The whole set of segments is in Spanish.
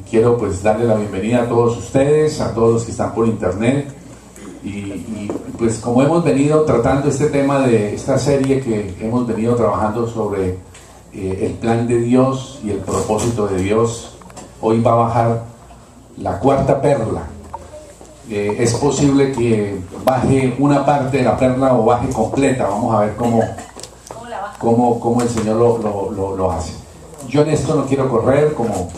quiero pues darle la bienvenida a todos ustedes, a todos los que están por internet y pues como hemos venido tratando este tema de esta serie que hemos venido trabajando sobre el plan de Dios y el propósito de Dios, hoy va a bajar la cuarta perla. Es posible que baje una parte de la perla o baje completa. Vamos a ver cómo el Señor lo hace. Yo en esto no quiero correr como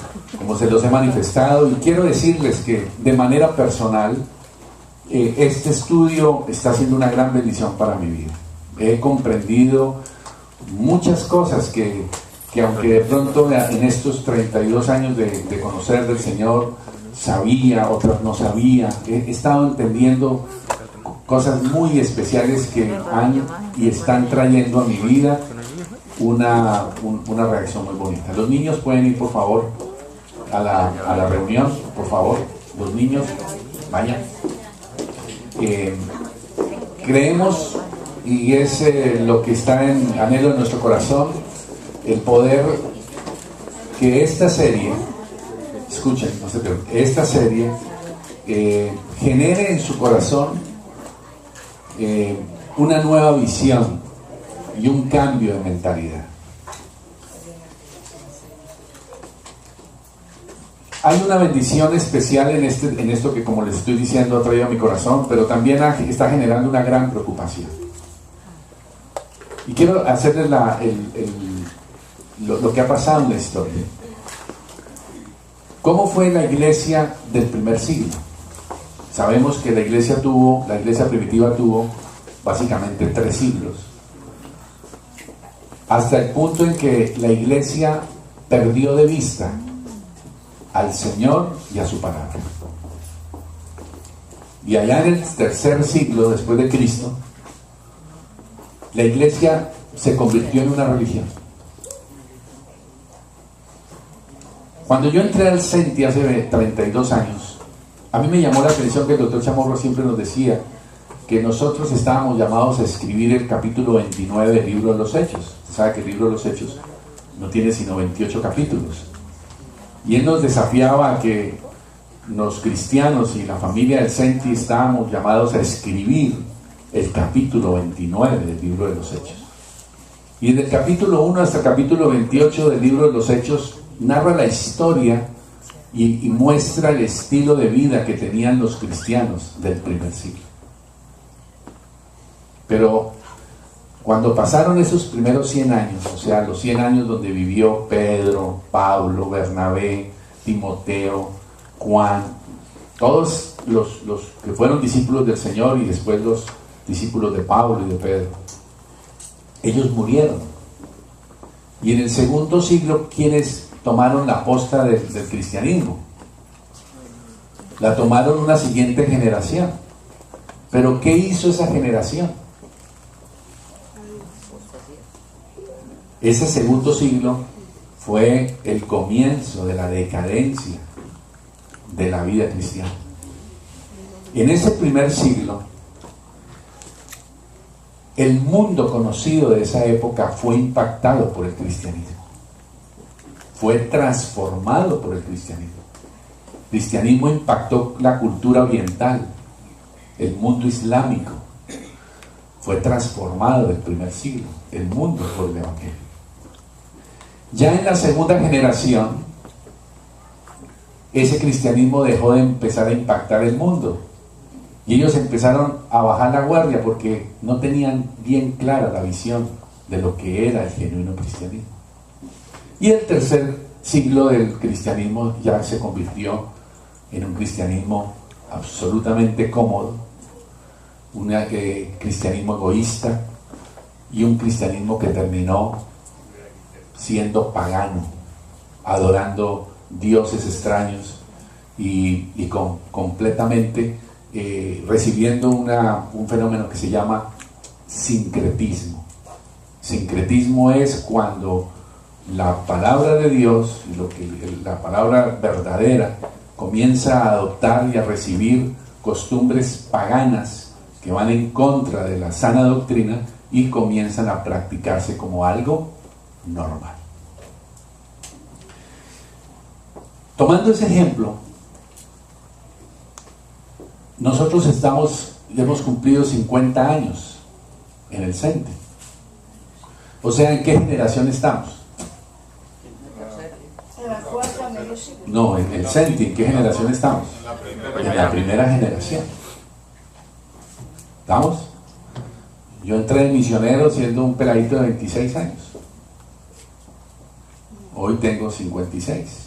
se los he manifestado, y quiero decirles que de manera personal este estudio está siendo una gran bendición para mi vida. He comprendido muchas cosas que aunque de pronto en estos 32 años de conocer del Señor sabía, otras no sabía, he estado entendiendo cosas muy especiales que han y están trayendo a mi vida una reacción muy bonita. Los niños pueden ir por favor a la reunión, por favor, los niños vayan. Creemos, y es lo que está en anhelo en nuestro corazón, el poder que esta serie, escuchen, no se preocupen, esta serie genere en su corazón una nueva visión y un cambio de mentalidad. Hay una bendición especial en esto que, como les estoy diciendo, ha traído a mi corazón, pero también está generando una gran preocupación. Y quiero hacerles lo que ha pasado en la historia. ¿Cómo fue la iglesia del primer siglo? Sabemos que la iglesia primitiva tuvo básicamente 3 siglos. Hasta el punto en que la iglesia perdió de vista al Señor y a su palabra. Y allá en el 3er siglo después de Cristo, la iglesia se convirtió en una religión. Cuando yo entré al CENTI hace 32 años, a mí me llamó la atención que el doctor Chamorro siempre nos decía que nosotros estábamos llamados a escribir el capítulo 29 del libro de los Hechos. Usted sabe que el libro de los Hechos no tiene sino 28 capítulos. Y él nos desafiaba a que los cristianos y la familia del CENTI estábamos llamados a escribir el capítulo 29 del libro de los Hechos. Y desde el capítulo 1 hasta el capítulo 28 del libro de los Hechos narra la historia y muestra el estilo de vida que tenían los cristianos del primer siglo. Pero cuando pasaron esos primeros 100 años, o sea, los 100 años donde vivió Pedro, Pablo, Bernabé, Timoteo, Juan, todos los que fueron discípulos del Señor y después los discípulos de Pablo y de Pedro, ellos murieron. Y en el segundo siglo, ¿quiénes tomaron la posta del cristianismo? La tomaron una siguiente generación. ¿Pero qué hizo esa generación? Ese segundo siglo fue el comienzo de la decadencia de la vida cristiana. En ese primer siglo, el mundo conocido de esa época fue impactado por el cristianismo. Fue transformado por el cristianismo. El cristianismo impactó la cultura oriental, el mundo islámico. Fue transformado del primer siglo, el mundo por el evangelio. Ya en la segunda generación, ese cristianismo dejó de empezar a impactar el mundo. Y ellos empezaron a bajar la guardia porque no tenían bien clara la visión de lo que era el genuino cristianismo. Y el tercer siglo del cristianismo ya se convirtió en un cristianismo absolutamente cómodo, un cristianismo egoísta y un cristianismo que terminó siendo pagano, adorando dioses extraños y completamente recibiendo un fenómeno que se llama sincretismo. Sincretismo es cuando la palabra de Dios, la palabra verdadera, comienza a adoptar y a recibir costumbres paganas que van en contra de la sana doctrina y comienzan a practicarse como algo normal. Tomando ese ejemplo, nosotros hemos cumplido 50 años en el CENTE. O sea, ¿en qué generación estamos? No, en el CENTE, ¿en qué generación estamos? En la primera generación. ¿Estamos? Yo entré de misionero siendo un peladito de 26 años. Hoy tengo 56.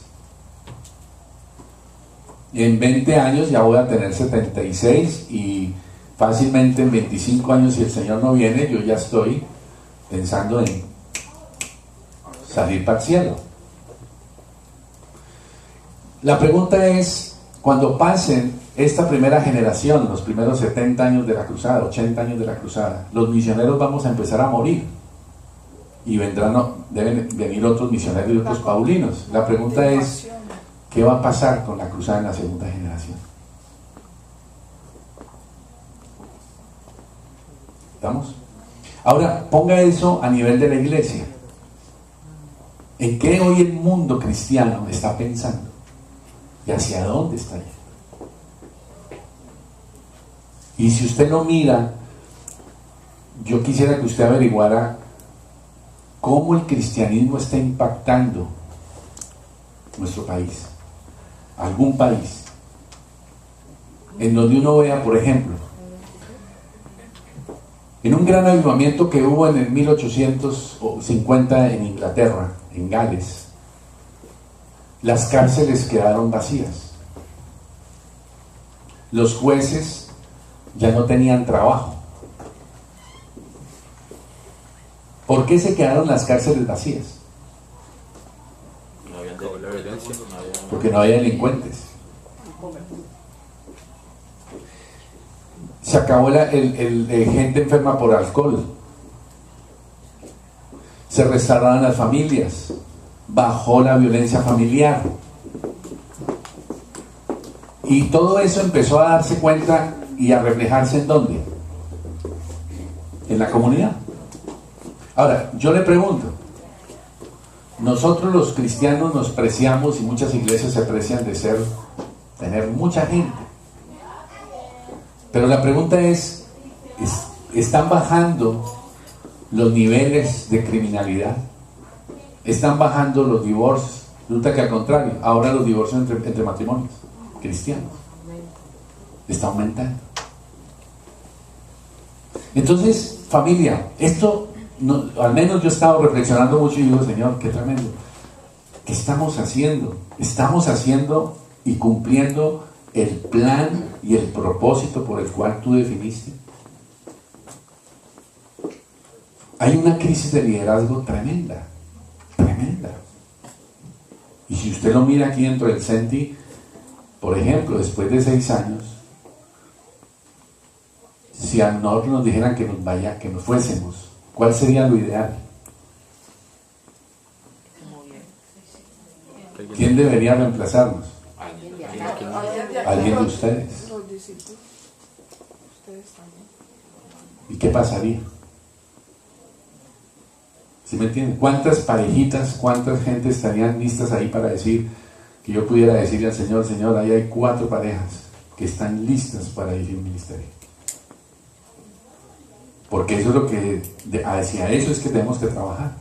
En 20 años ya voy a tener 76 y fácilmente en 25 años, si el Señor no viene, yo ya estoy pensando en salir para el cielo. La pregunta es, cuando pasen esta primera generación, los primeros 70 años de la cruzada, 80 años de la cruzada, los misioneros vamos a empezar a morir y deben venir otros misioneros y otros paulinos. La pregunta es, ¿qué va a pasar con la cruzada en la segunda generación? ¿Estamos? Ahora, ponga eso a nivel de la iglesia. ¿En qué hoy el mundo cristiano está pensando? ¿Y hacia dónde está yendo? Y si usted no mira, yo quisiera que usted averiguara cómo el cristianismo está impactando nuestro país, algún país, en donde uno vea, por ejemplo, en un gran avivamiento que hubo en el 1850 en Inglaterra, en Gales, las cárceles quedaron vacías, los jueces ya no tenían trabajo. ¿Por qué se quedaron las cárceles vacías? Porque no había delincuentes. Se acabó gente enferma por alcohol. Se restauraron las familias. Bajó la violencia familiar. Y todo eso empezó a darse cuenta y a reflejarse ¿en dónde? En la comunidad. Ahora, yo le pregunto, nosotros los cristianos nos preciamos y muchas iglesias se precian de tener mucha gente. Pero la pregunta es, ¿están bajando los niveles de criminalidad? ¿Están bajando los divorcios? Resulta que al contrario, ahora los divorcios entre matrimonios cristianos está aumentando. Entonces, familia, esto, al menos yo he estado reflexionando mucho y digo, Señor, qué tremendo. ¿Qué estamos haciendo? Estamos haciendo y cumpliendo el plan y el propósito por el cual tú definiste. Hay una crisis de liderazgo tremenda, tremenda. Y si usted lo mira aquí dentro del CENTE, por ejemplo, después de 6 años, si a nosotros nos dijeran que nos fuésemos, ¿cuál sería lo ideal? ¿Quién debería reemplazarnos? Alguien de ustedes. ¿Y qué pasaría? ¿Sí me entienden? ¿Cuántas parejitas, cuántas gente estarían listas ahí para decir, que yo pudiera decirle al Señor, Señor, ahí hay 4 parejas que están listas para ir al ministerio? Porque eso es lo que, hacia eso es que tenemos que trabajar.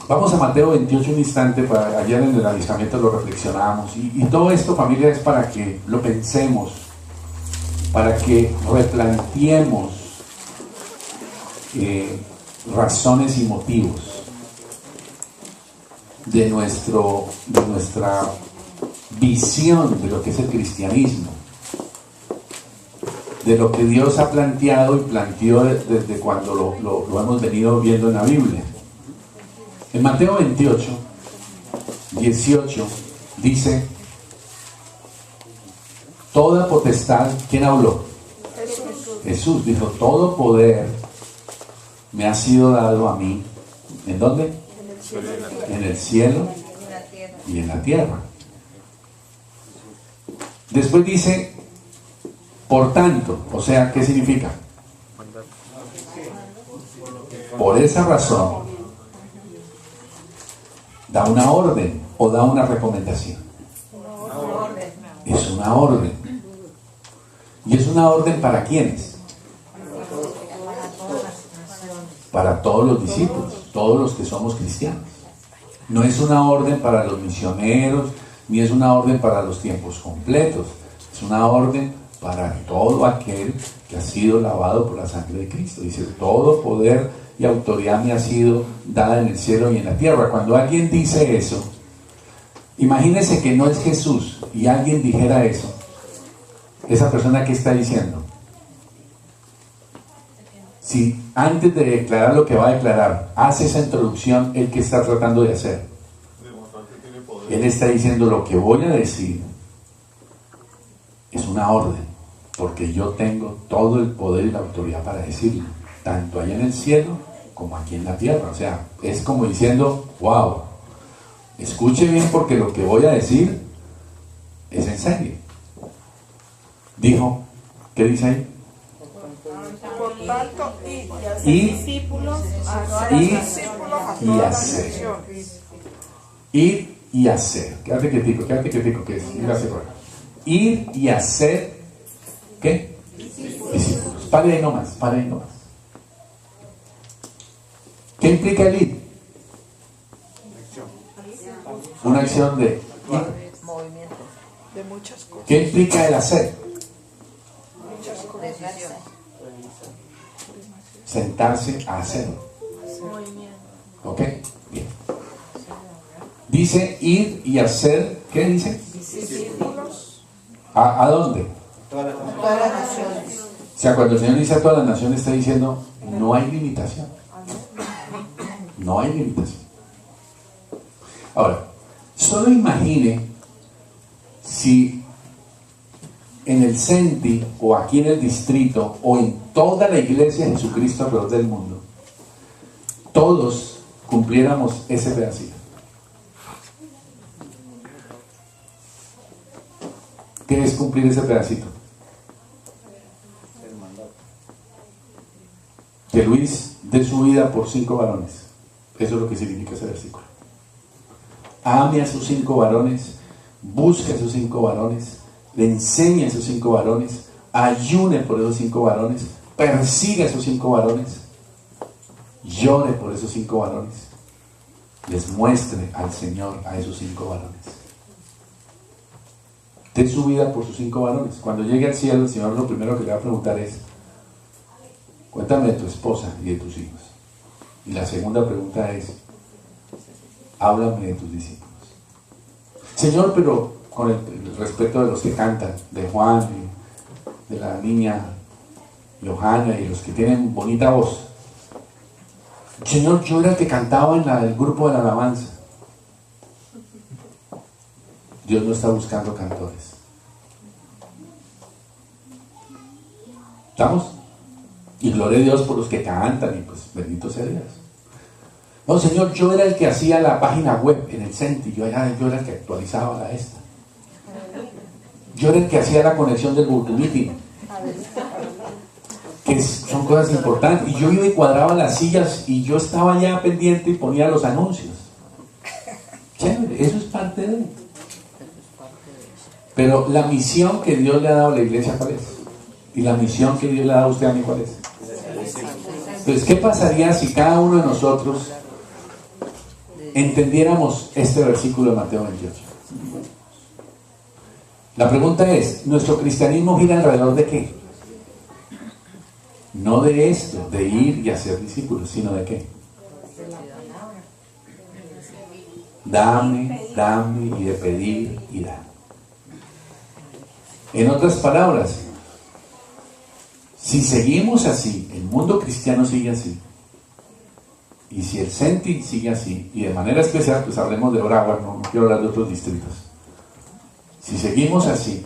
Vamos a Mateo 28 un instante, ayer en el avistamiento lo reflexionamos, y todo esto, familia, es para que lo pensemos, para que replanteemos razones y motivos de nuestra visión de lo que es el cristianismo, de lo que Dios ha planteado y planteó desde cuando lo hemos venido viendo en la Biblia. En Mateo 28, 18 dice, toda potestad, ¿quién habló? Jesús dijo, todo poder me ha sido dado a mí. ¿En dónde? En el cielo y en la tierra. Después dice, por tanto, o sea, ¿qué significa? Por esa razón, ¿Da una orden o da una recomendación? Es una orden. ¿Y es una orden para quiénes? Para todos los discípulos, todos los que somos cristianos. No es una orden para los misioneros, ni es una orden para los tiempos completos. Es una orden para todo aquel que ha sido lavado por la sangre de Cristo. Dice, todo poder y autoridad me ha sido dada en el cielo y en la tierra. Cuando alguien dice eso, imagínese que no es Jesús y alguien dijera eso. Esa persona, ¿qué está diciendo? Si antes de declarar lo que va a declarar, hace esa introducción, ¿el que está tratando de hacer? Él está diciendo, lo que voy a decir es una orden, porque yo tengo todo el poder y la autoridad para decirlo, tanto allá en el cielo como aquí en la tierra. O sea, es como diciendo, wow, escuche bien porque lo que voy a decir es en serio. Dijo, ¿qué dice ahí? Por tanto, ir y hacer. Quédate quietico, que es ir a hacer. Ir y hacer, ¿qué? Discípulos. Pare ahí nomás. ¿Qué implica el ir? Una acción de movimiento de muchas cosas. ¿Qué implica el hacer? Sentarse a hacerlo. ¿Ok? Bien. Dice ir y hacer, ¿qué dice? Discípulos. ¿A dónde? Todas las naciones. O sea, cuando el Señor dice a todas las naciones, está diciendo, no hay limitación. No hay limitación. Ahora, solo imagine si en el CENTI o aquí en el distrito o en toda la iglesia de Jesucristo alrededor del mundo, todos cumpliéramos ese pedacito. ¿Qué es cumplir ese pedacito? Que Luis dé su vida por 5 varones. Eso es lo que significa ese versículo. Ame a sus 5 varones, busque a sus 5 varones, le enseñe a esos 5 varones, ayune por esos 5 varones, persiga a esos 5 varones, llore por esos 5 varones, les muestre al Señor a esos 5 varones. Dé su vida por sus 5 varones. Cuando llegue al cielo, el Señor lo primero que le va a preguntar es, cuéntame de tu esposa y de tus hijos. Y la segunda pregunta es, háblame de tus discípulos. Señor, pero con el respeto de los que cantan, de Juan, de la niña Johanna y los que tienen bonita voz. Señor, yo era el que cantaba en el grupo de la alabanza. Dios no está buscando cantores. ¿Estamos? Y gloria a Dios por los que cantan y pues bendito sea Dios. No, Señor, yo era el que hacía la página web en el CENTI, yo era el que actualizaba la esta. Yo era el que hacía la conexión del Google Meeting. Que son cosas importantes. Y yo iba y cuadraba las sillas y yo estaba ya pendiente y ponía los anuncios. Chévere, eso es parte de él. Pero la misión que Dios le ha dado a la iglesia, ¿cuál es? Y la misión que Dios le ha dado a usted, a mí, ¿cuál es? Entonces, ¿qué pasaría si cada uno de nosotros entendiéramos este versículo de Mateo 28? La pregunta es, ¿nuestro cristianismo gira alrededor de qué? No de esto, de ir y hacer discípulos, sino de qué. Dame y de pedir y dar. En otras palabras, si seguimos así, el mundo cristiano sigue así, y si el CENTI sigue así, y de manera especial, pues hablemos de Broward, no quiero hablar de otros distritos. Si seguimos así,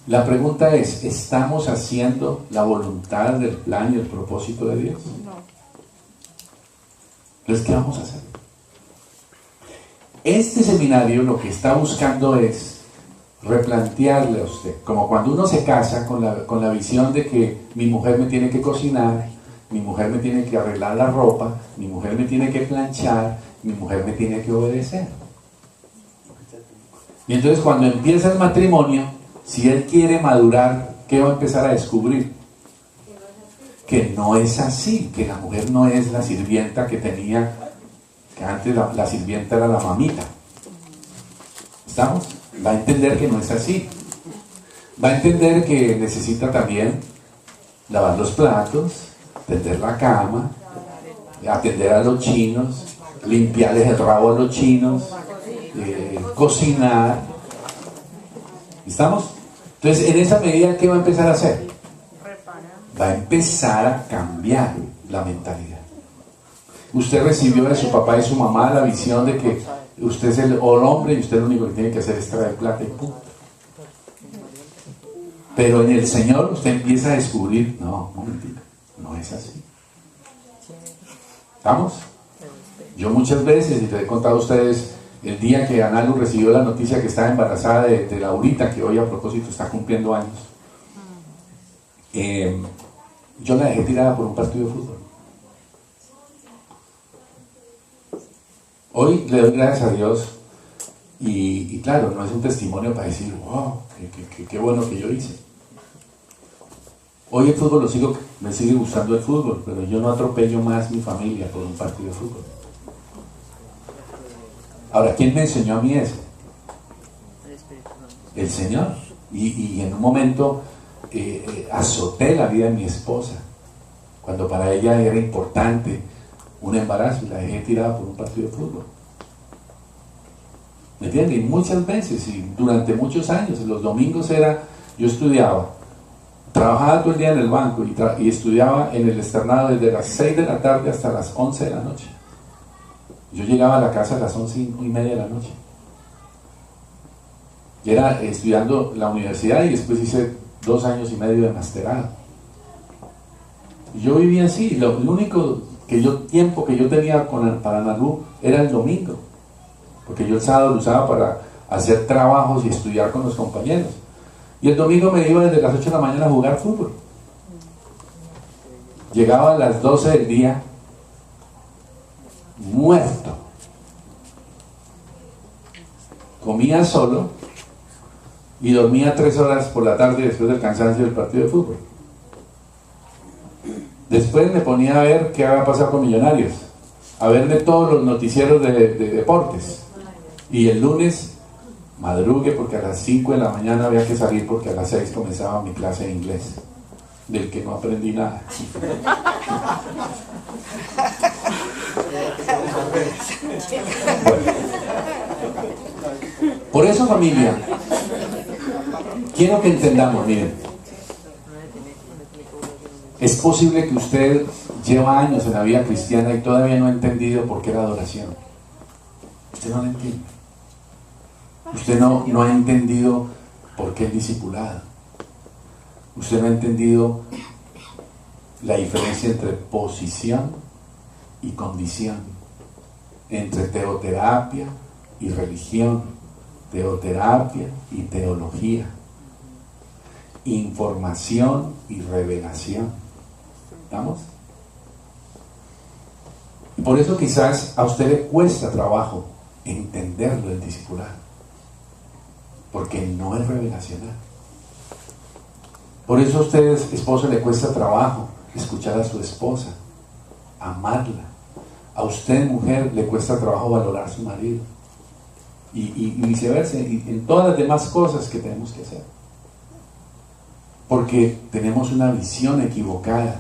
la pregunta es, ¿estamos haciendo la voluntad del plan y el propósito de Dios? No. Entonces, ¿qué vamos a hacer? Este seminario lo que está buscando es replantearle a usted, como cuando uno se casa con la visión de que mi mujer me tiene que cocinar, mi mujer me tiene que arreglar la ropa, mi mujer me tiene que planchar, mi mujer me tiene que obedecer. Y entonces cuando empieza el matrimonio, si él quiere madurar, ¿qué va a empezar a descubrir? Que no es así, que la mujer no es la sirvienta que tenía, que antes la sirvienta era la mamita. ¿Estamos? Va a entender que no es así. Va a entender que necesita también lavar los platos, tender la cama, atender a los chinos, limpiarles el rabo a los chinos, cocinar. ¿Estamos? Entonces, en esa medida, ¿qué va a empezar a hacer? Va a empezar a cambiar la mentalidad. Usted recibió de su papá y su mamá la visión de que usted es el hombre y usted lo único que tiene que hacer es traer plata y punto. Pero en el Señor usted empieza a descubrir, no, un momentito, no es así. ¿Estamos? Yo muchas veces, y les he contado a ustedes, el día que Analu recibió la noticia que estaba embarazada de Laurita, que hoy a propósito está cumpliendo años, yo la dejé tirada por un partido de fútbol. Hoy le doy gracias a Dios y claro, no es un testimonio para decir, wow, qué bueno que yo hice. Hoy el fútbol me sigue gustando el fútbol, pero yo no atropello más mi familia por un partido de fútbol. Ahora, ¿quién me enseñó a mí eso? El Señor. Y en un momento azoté la vida de mi esposa, cuando para ella era importante un embarazo, y la dejé tirada por un partido de fútbol. ¿Me entienden? Y muchas veces, y durante muchos años, los domingos yo estudiaba, trabajaba todo el día en el banco y estudiaba en el externado desde las 6 de la tarde hasta las 11 de la noche. Yo llegaba a la casa a las 11:30 de la noche. Y era estudiando la universidad y después hice 2 años y medio de masterado. Y yo vivía así. Lo único tiempo que yo tenía para Analu era el domingo, porque yo el sábado lo usaba para hacer trabajos y estudiar con los compañeros. Y el domingo me iba desde las 8 de la mañana a jugar fútbol. Llegaba a las 12 del día muerto. Comía solo y dormía 3 horas por la tarde después del cansancio del partido de fútbol. Después me ponía a ver qué había pasado con Millonarios, a verme todos los noticieros de deportes. Y el lunes madrugue porque a las 5 de la mañana había que salir porque a las 6 comenzaba mi clase de inglés, del que no aprendí nada. Bueno. Por eso, familia, quiero que entendamos, miren, es posible que usted lleva años en la vida cristiana y todavía no ha entendido por qué la adoración. Usted no la entiende. Usted no ha entendido por qué el discipulado. Usted no ha entendido la diferencia entre posición y condición, entre teoterapia y religión, teoterapia y teología, información y revelación. ¿Estamos? Y por eso quizás a usted le cuesta trabajo entenderlo el discipulado, porque no es revelacional. Por eso a usted, esposo, le cuesta trabajo escuchar a su esposa, amarla. A usted, mujer, le cuesta trabajo valorar a su marido. Y viceversa, y en todas las demás cosas que tenemos que hacer. Porque tenemos una visión equivocada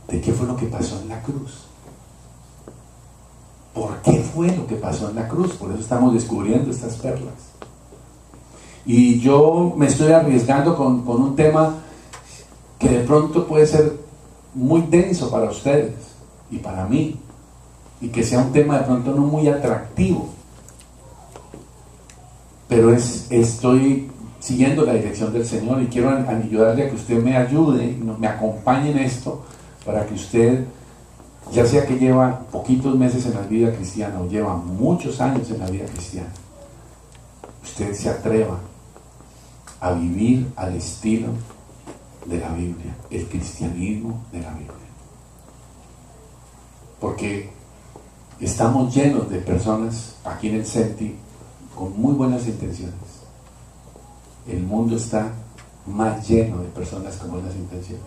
de qué fue lo que pasó en la cruz. ¿Por qué fue lo que pasó en la cruz? Por eso estamos descubriendo estas perlas. Y yo me estoy arriesgando con un tema que de pronto puede ser muy denso para ustedes y para mí, y que sea un tema de pronto no muy atractivo, pero estoy siguiendo la dirección del Señor y quiero ayudarle a que usted me ayude, me acompañe en esto, para que usted, ya sea que lleva poquitos meses en la vida cristiana o lleva muchos años en la vida cristiana, usted se atreva a vivir al estilo de la Biblia, el cristianismo de la Biblia. Porque estamos llenos de personas aquí en el CENTI con muy buenas intenciones. El mundo está más lleno de personas con buenas intenciones.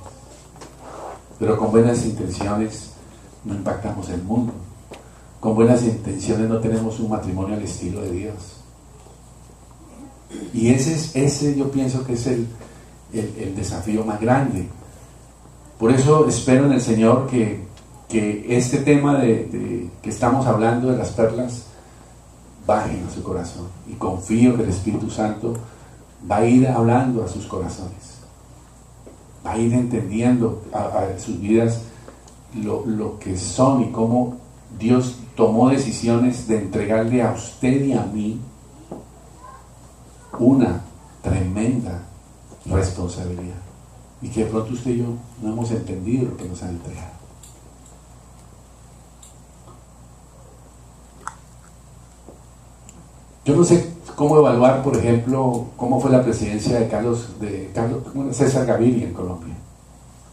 Pero con buenas intenciones no impactamos el mundo. Con buenas intenciones no tenemos un matrimonio al estilo de Dios. Y ese yo pienso que es el desafío más grande. Por eso espero en el Señor que este tema que estamos hablando de las perlas baje a su corazón. Y confío que el Espíritu Santo va a ir hablando a sus corazones. Va a ir entendiendo a sus vidas lo que son y cómo Dios tomó decisiones de entregarle a usted y a mí una tremenda responsabilidad, y que de pronto usted y yo no hemos entendido lo que nos han entregado. Yo no sé cómo evaluar, por ejemplo, cómo fue la presidencia de César Gaviria en Colombia.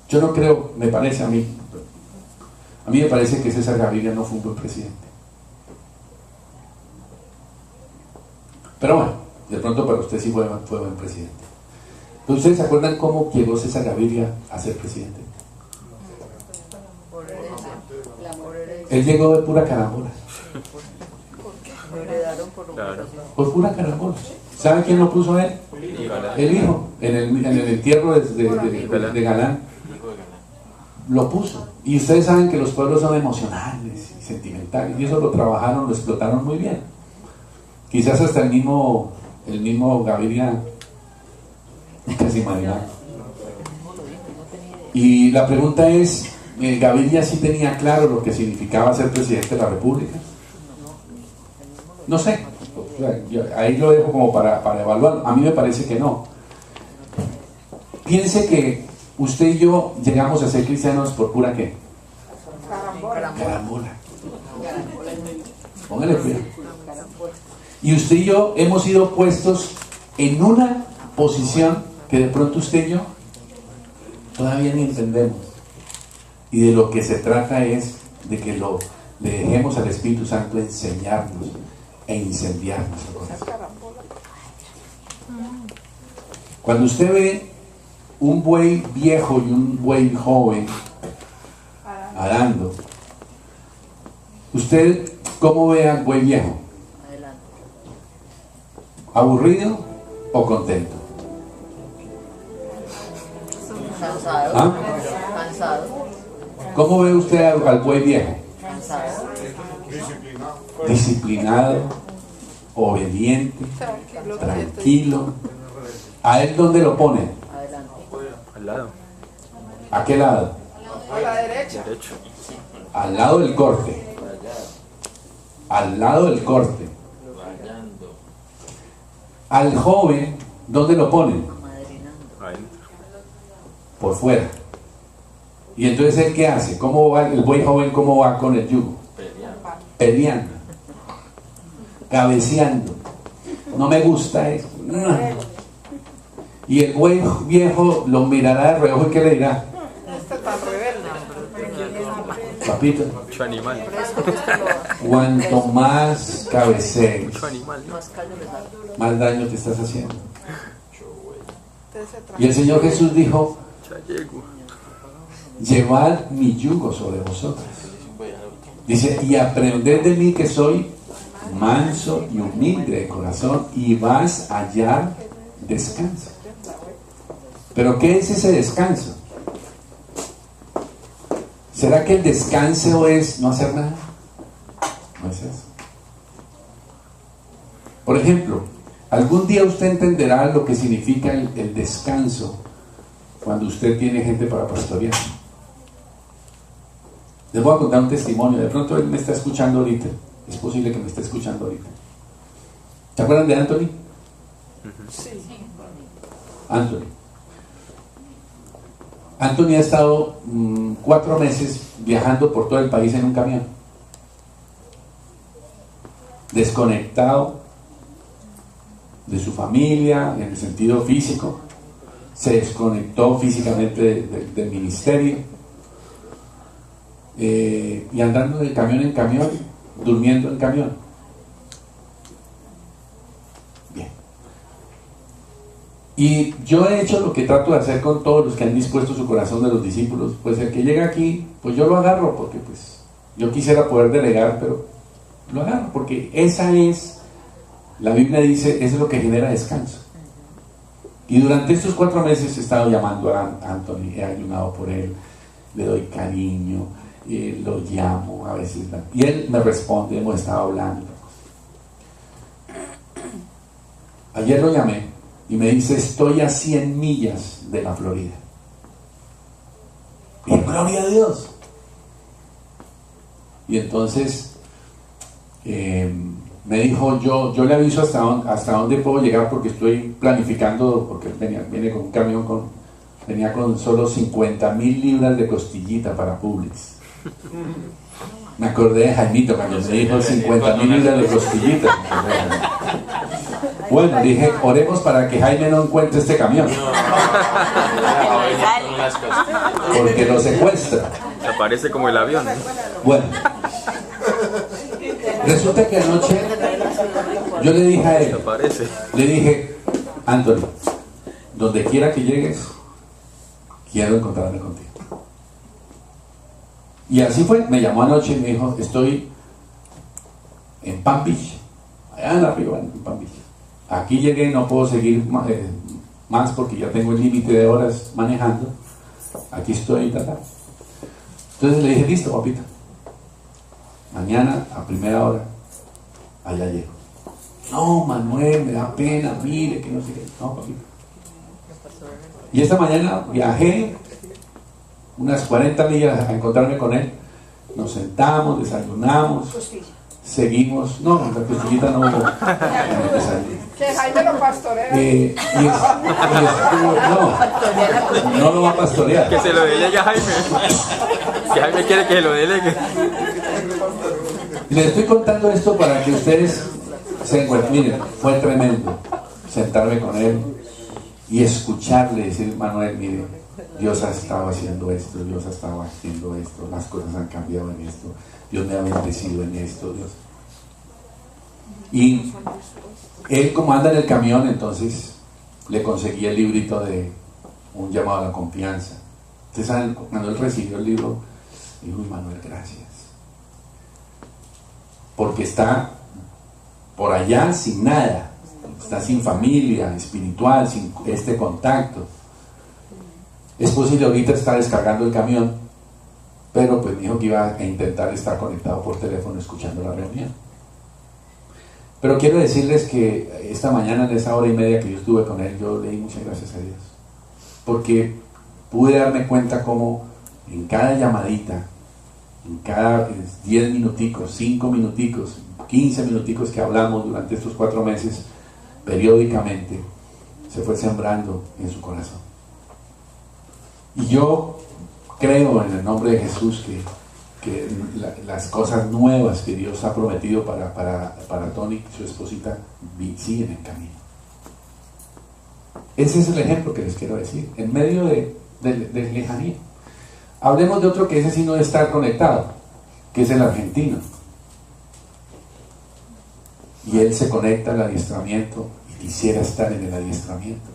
Yo no creo, me parece a mí me parece que César Gaviria no fue un buen presidente. Pero bueno, de pronto para usted sí fue buen presidente. Pero ¿ustedes se acuerdan cómo llegó César Gaviria a ser presidente? Él llegó de pura carambola. Por pura carambola. ¿Sabe quién lo puso a él? El hijo, en el entierro de Galán. Lo puso. Y ustedes saben que los pueblos son emocionales y sentimentales, y eso lo trabajaron, lo explotaron muy bien. Quizás hasta el mismo Gaviria casi imaginaba. Y la pregunta es, ¿Gaviria sí tenía claro lo que significaba ser presidente de la República? No sé, ahí lo dejo como para evaluar. A mí me parece que no. Piense que usted y yo llegamos a ser cristianos por pura ¿qué? Carambola. Póngale cuidado. Y usted y yo hemos sido puestos en una posición que de pronto usted y yo todavía ni entendemos. Y de lo que se trata es de que le dejemos al Espíritu Santo enseñarnos e incendiar nuestro corazón. Cuando usted ve un buey viejo y un buey joven arando, ¿usted cómo ve al buey viejo? ¿Aburrido o contento? Cansado. ¿Ah? Cansado. ¿Cómo ve usted al buey viejo? Cansado. Disciplinado, obediente, tranquilo. ¿A él dónde lo pone? Adelante. Al lado. ¿A qué lado? A la derecha. Derecho. Al lado del corte. Al lado del corte. Al joven, ¿dónde lo ponen? Madrinando. Adentro. Por fuera. Y entonces ¿él qué hace? ¿Cómo va el buey joven? ¿Cómo va con el yugo? Peleando. Cabeceando. No me gusta eso. No. Y el buey viejo lo mirará de reojo y ¿qué le dirá? Este tan rebelde. Papito, Mucho animal. cuanto más cabecees, Mucho animal. Más callo le da. más daño te estás haciendo. Entonces se Y el Señor Jesús dijo: Chayego. llevad mi yugo sobre vosotros. Dice: y aprended de mí que soy manso y humilde de corazón, y vas a hallar descanso. ¿Pero qué es ese descanso? ¿Será que el descanso es no hacer nada? No es eso. Por ejemplo, algún día usted entenderá lo que significa el descanso cuando usted tiene gente para pastorear. Les voy a contar un testimonio. De pronto él me está escuchando ahorita. Es posible que me esté escuchando ahorita. ¿Se acuerdan de Anthony? Sí. Anthony ha estado 4 meses viajando por todo el país en un camión. Desconectado de su familia en el sentido físico. Se desconectó físicamente del ministerio. Y andando de camión en camión, durmiendo en camión. Bien. Y yo he hecho lo que trato de hacer con todos los que han dispuesto su corazón de los discípulos. Pues el que llega aquí, pues yo lo agarro, porque pues yo quisiera poder delegar, pero lo agarro, porque esa es, la Biblia dice, es lo que genera descanso. Y durante estos 4 meses he estado llamando a Anthony, he ayunado por él, le doy cariño, lo llamo a veces, y él me responde, hemos estado hablando. Ayer lo llamé y me dice, estoy a 100 millas de la Florida. Y gloria a Dios. Y entonces me dijo, yo le aviso hasta dónde puedo llegar, porque estoy planificando, porque él viene con un camión, venía con solo 50,000 libras de costillita para Publix. Me acordé de Jaimito cuando me dijo 50,000 libras de costillita. Bueno, dije, oremos para que Jaime no encuentre este camión, porque lo secuestra. Se parece como el avión. Bueno, resulta que anoche yo le dije a Se él, parece. le dije, Anthony, donde quiera que llegues, quiero encontrarme contigo. Y así fue, me llamó anoche y me dijo, estoy en Palm Beach, allá en arriba, en Palm Beach. Aquí llegué, no puedo seguir más porque ya tengo el límite de horas manejando. Aquí estoy, tata. Entonces le dije, listo, papita. Mañana a primera hora, allá llego. No, Manuel, me da pena, mire, que no sé qué. No, papita. Y esta mañana viajé unas 40 millas a encontrarme con él. Nos sentamos, desayunamos, seguimos. No, la costillita no hubo desayuno. Que Jaime lo pastorea. No lo va a pastorear. Que se lo delegue a Jaime. Que Jaime quiere que se lo delegue. Les estoy contando esto para que ustedes se encuentren. Miren, fue tremendo sentarme con él y escucharle decir, Manuel, mire, Dios ha estado haciendo esto, Dios ha estado haciendo esto, las cosas han cambiado en esto, Dios me ha bendecido en esto, Dios. Y él, como anda en el camión, entonces le conseguí el librito de Un llamado a la confianza. Ustedes saben, cuando él recibió el libro, dijo, Manuel, gracias. Porque está por allá sin nada, está sin familia espiritual, sin este contacto. Es posible ahorita está descargando el camión, pero pues dijo que iba a intentar estar conectado por teléfono escuchando la reunión. Pero quiero decirles que esta mañana, en esa hora y media que yo estuve con él, yo le di muchas gracias a Dios, porque pude darme cuenta cómo en cada llamadita, en cada 10 minuticos, 5 minuticos, 15 minuticos que hablamos durante estos 4 meses, periódicamente, se fue sembrando en su corazón. Y yo creo en el nombre de Jesús que las cosas nuevas que Dios ha prometido para Tony y su esposita siguen en camino. Ese es el ejemplo que les quiero decir, en medio de lejanía. Hablemos de otro que ese sí no debe estar conectado, que es el argentino. Y él se conecta al adiestramiento y quisiera estar en el adiestramiento.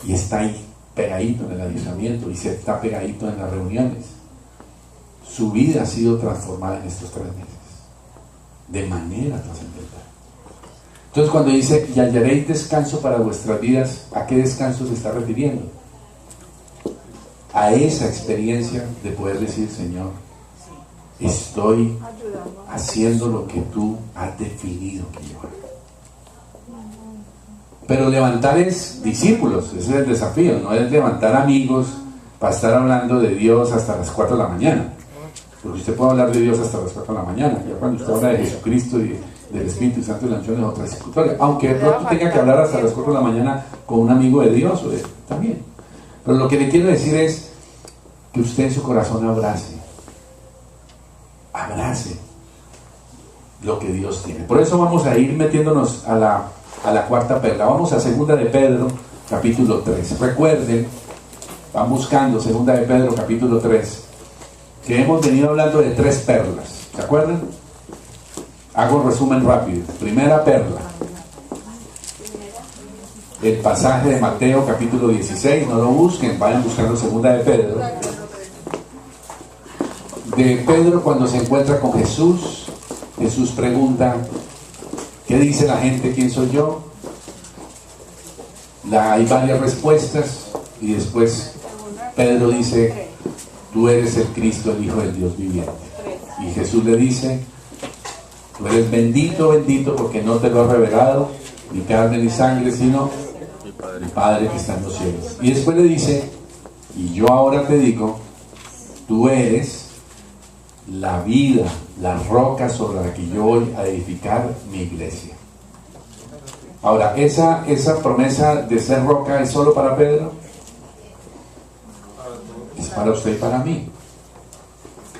Y está ahí, pegadito en el adiestramiento, y se está pegadito en las reuniones. Su vida ha sido transformada en estos 3 meses, de manera trascendental. Entonces, cuando dice, y hallaréis descanso para vuestras vidas, ¿a qué descanso se está refiriendo? A esa experiencia de poder decir, Señor, estoy haciendo lo que tú has definido que yo haga. Pero levantar es discípulos, ese es el desafío, no es levantar amigos para estar hablando de Dios hasta las 4 de la mañana. Porque usted puede hablar de Dios hasta las 4 de la mañana, ya cuando usted habla de Jesucristo y del Espíritu Santo y la unción es otra historia. Aunque de pronto tenga que hablar hasta las 4 de la mañana con un amigo de Dios, también. Pero lo que le quiero decir es que usted en su corazón abrace lo que Dios tiene. Por eso vamos a ir metiéndonos a la cuarta perla. Vamos a 2 de Pedro, capítulo 3. Recuerden, van buscando 2 de Pedro, capítulo 3, que hemos venido hablando de 3 perlas. ¿Se acuerdan? Hago un resumen rápido. Primera perla. El pasaje de Mateo capítulo 16, no lo busquen, vayan buscando segunda de Pedro. De Pedro cuando se encuentra con Jesús, Jesús pregunta, ¿qué dice la gente? ¿Quién soy yo? Hay varias respuestas y después Pedro dice, tú eres el Cristo, el Hijo del Dios viviente. Y Jesús le dice, tú eres bendito, bendito, porque no te lo ha revelado ni carne ni sangre, sino mi Padre que está en los cielos. Y después le dice, y yo ahora te digo, tú eres la vida, la roca sobre la que yo voy a edificar mi iglesia. Ahora, ¿esa promesa de ser roca es solo para Pedro? Es para usted y para mí.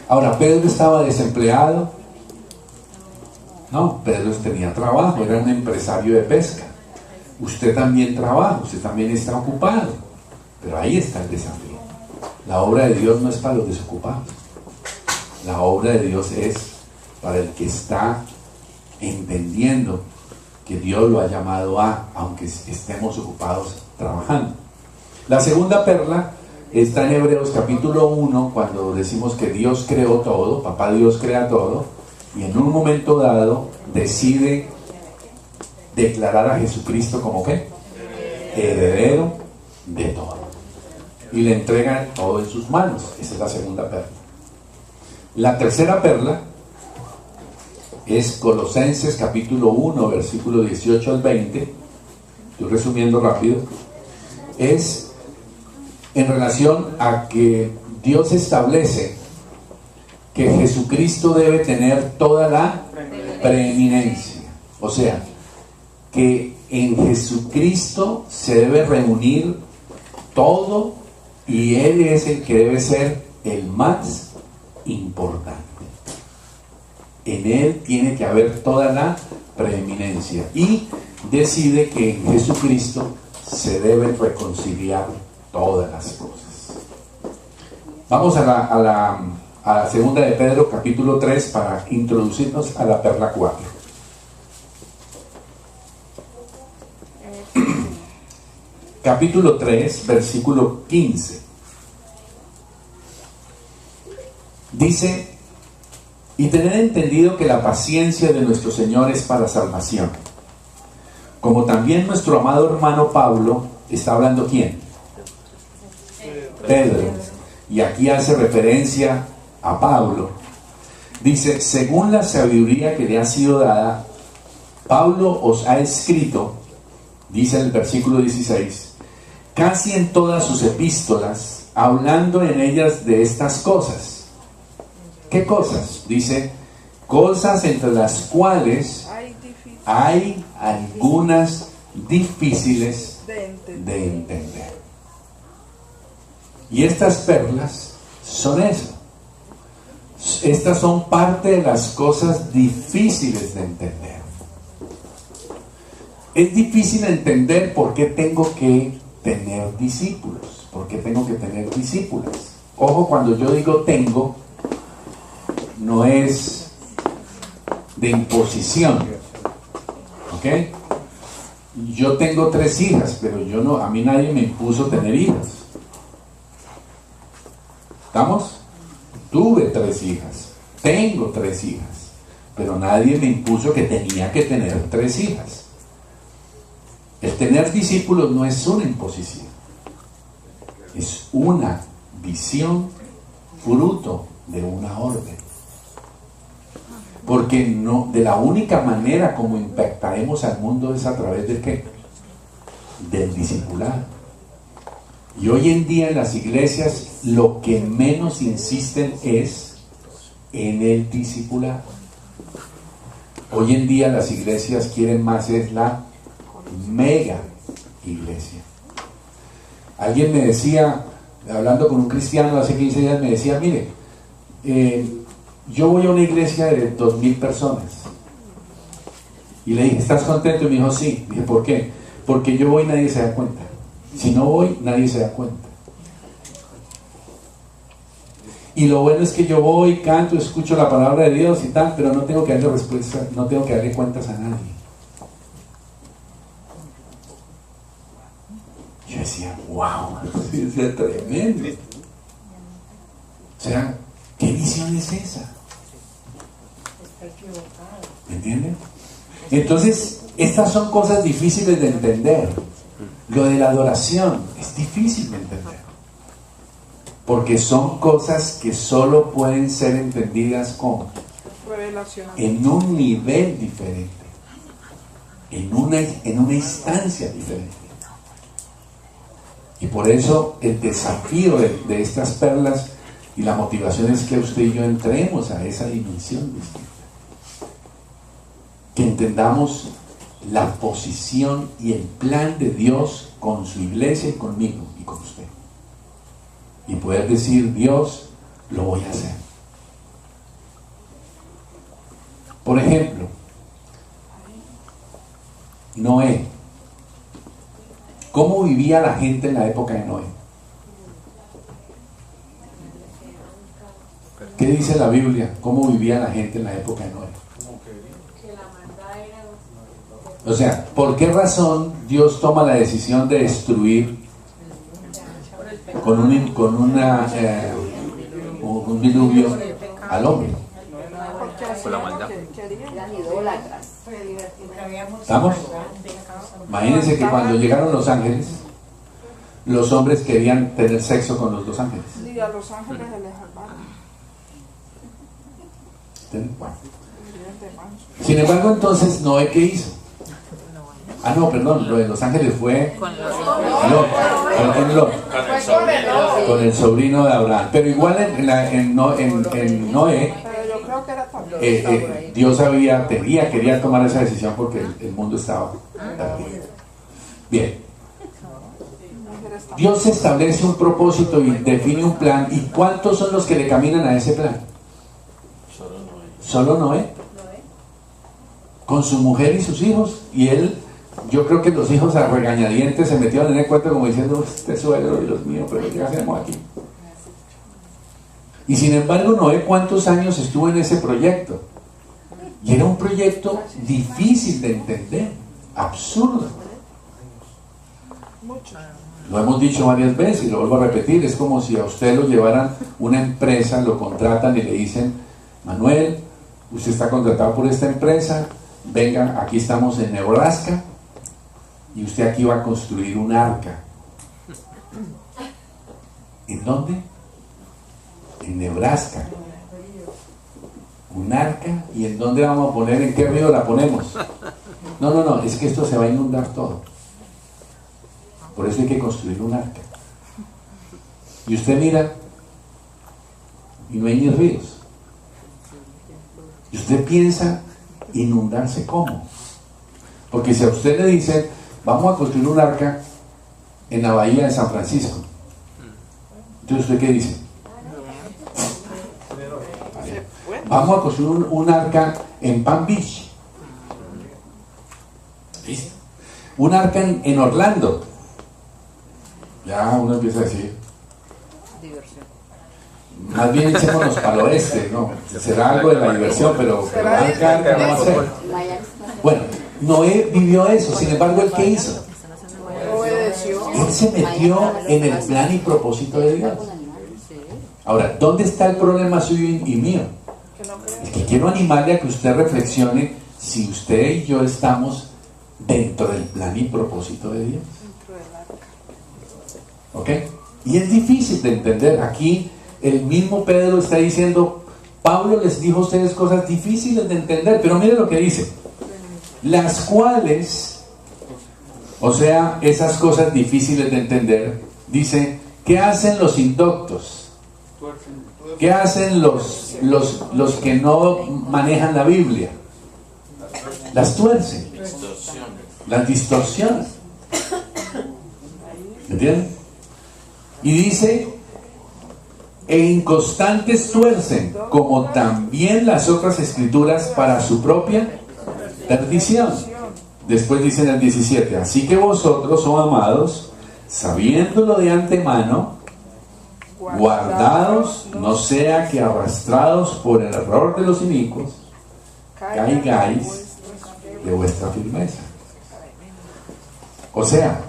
Ahora, ¿Pedro estaba desempleado? No, Pedro tenía trabajo, era un empresario de pesca. Usted también trabaja, usted también está ocupado. Pero ahí está el desafío. La obra de Dios no es para los desocupados. La obra de Dios es para el que está entendiendo que Dios lo ha llamado aunque estemos ocupados trabajando. La segunda perla está en Hebreos capítulo 1, cuando decimos que Dios creó todo, Papá Dios crea todo, y en un momento dado decide declarar a Jesucristo como ¿qué? Heredero de todo. Y le entrega todo en sus manos. Esa es la segunda perla. La tercera perla es Colosenses capítulo 1, versículo 18 al 20. Estoy resumiendo rápido. Es en relación a que Dios establece que Jesucristo debe tener toda la preeminencia. O sea, que en Jesucristo se debe reunir todo y Él es el que debe ser el más importante. En Él tiene que haber toda la preeminencia y decide que en Jesucristo se deben reconciliar todas las cosas. Vamos a la segunda de Pedro capítulo 3 para introducirnos a la perla 4. Capítulo 3, versículo 15. Dice, y tened entendido que la paciencia de nuestro Señor es para salvación. Como también nuestro amado hermano Pablo, ¿está hablando quién? Pedro. Y aquí hace referencia a Pablo. Dice, según la sabiduría que le ha sido dada, Pablo os ha escrito, dice en el versículo 16, casi en todas sus epístolas, hablando en ellas de estas cosas. ¿Qué cosas? Dice, cosas entre las cuales hay algunas difíciles de entender. Y estas perlas son eso. Estas son parte de las cosas difíciles de entender. Es difícil entender por qué tengo que tener discípulos, por qué tengo que tener discípulas. Ojo, cuando yo digo tengo, no es de imposición, ¿ok? Yo tengo 3 hijas, pero yo no, a mí nadie me impuso tener hijas. ¿Estamos? Tuve 3 hijas, tengo 3 hijas, pero nadie me impuso que tenía que tener 3 hijas. El tener discípulos no es una imposición, es una visión fruto de una orden. Porque no, de la única manera como impactaremos al mundo es a través de ¿qué? Del discipulado. Y hoy en día en las iglesias lo que menos insisten es en el discipulado. Hoy en día las iglesias quieren más es la mega iglesia. Alguien me decía, hablando con un cristiano hace 15 días, me decía, mire, yo voy a una iglesia de 2000 personas. Y le dije, ¿estás contento? Y me dijo, sí. Dije, ¿por qué? Porque yo voy y nadie se da cuenta. Si no voy, nadie se da cuenta. Y lo bueno es que yo voy, canto, escucho la palabra de Dios y tal, pero no tengo que darle respuesta, no tengo que darle cuentas a nadie. Yo decía, wow, es tremendo. O sea, ¿qué visión es esa? ¿Me entienden? Entonces, estas son cosas difíciles de entender. Lo de la adoración es difícil de entender. Porque son cosas que solo pueden ser entendidas como Revelación. en un nivel diferente, en una instancia diferente. Y por eso el desafío de estas perlas y la motivación es que usted y yo entremos a esa dimensión distinta. Que entendamos la posición y el plan de Dios con su iglesia y conmigo y con usted. Y poder decir, Dios, lo voy a hacer. Por ejemplo, Noé. ¿Cómo vivía la gente en la época de Noé? ¿Qué dice la Biblia? ¿Cómo vivía la gente en la época de Noé? O sea, ¿por qué razón Dios toma la decisión de destruir con un diluvio al hombre? Por la maldad. Eran idólatras. ¿Estamos? Imagínense que cuando llegaron los ángeles, los hombres querían tener sexo con los dos ángeles. Y a los ángeles se les salvaron. Bueno. Sin embargo, entonces, ¿Noé qué hizo? No, perdón, lo de los ángeles fue Con los Lot, con el sobrino de Abraham. Pero igual en Noé, Pero yo creo que era también. Dios quería tomar esa decisión porque el mundo estaba perdido. Bien, Dios establece un propósito y define un plan. ¿Y cuántos son los que le caminan a ese plan? Solo Noé. Con su mujer y sus hijos. Y él, yo creo que los hijos a regañadientes se metieron en el cuento como diciendo, este suegro, Dios mío, pero ¿qué hacemos aquí? Y sin embargo, Noé, ¿cuántos años estuvo en ese proyecto? Y era un proyecto difícil de entender, absurdo. Lo hemos dicho varias veces y lo vuelvo a repetir, es como si a usted lo llevaran una empresa, lo contratan y le dicen, Manuel, usted está contratado por esta empresa, venga, aquí estamos en Nebraska y usted aquí va a construir un arca. ¿En dónde? En Nebraska. Un arca. ¿Y en dónde vamos a poner? ¿En qué río la ponemos? No, es que esto se va a inundar todo. Por eso hay que construir un arca. Y usted mira y no hay ni ríos. Y usted piensa, ¿inundarse cómo? Porque si a usted le dicen, vamos a construir un arca en la bahía de San Francisco, entonces ¿usted qué dice? Vamos a construir un arca en Palm Beach. ¿Listo? Un arca en Orlando. Ya uno empieza a decir, diversión. más bien echémonos para el oeste, ¿no? Será algo de la diversión, pero arca no va a ser. Bueno, Noé vivió eso, sin embargo, ¿él qué hizo? Obedeció. Él se metió en el plan y propósito de Dios. Ahora, ¿dónde está el problema suyo y mío? Es que quiero animarle a que usted reflexione si usted y yo estamos dentro del plan y propósito de Dios. ¿Ok? Y es difícil de entender. Aquí el mismo Pedro está diciendo, Pablo les dijo a ustedes cosas difíciles de entender, pero mire lo que dice. Las cuales, o sea, esas cosas difíciles de entender, dice, ¿qué hacen los indoctos? ¿Qué hacen los que no manejan la Biblia? Las tuercen. Las distorsionan. ¿Entienden? Y dice, e inconstantes tuercen, como también las otras escrituras para su propia perdición. Después dice en el 17, así que vosotros, oh amados, sabiéndolo de antemano, guardados, no sea que arrastrados por el error de los inicuos, caigáis de vuestra firmeza. O sea,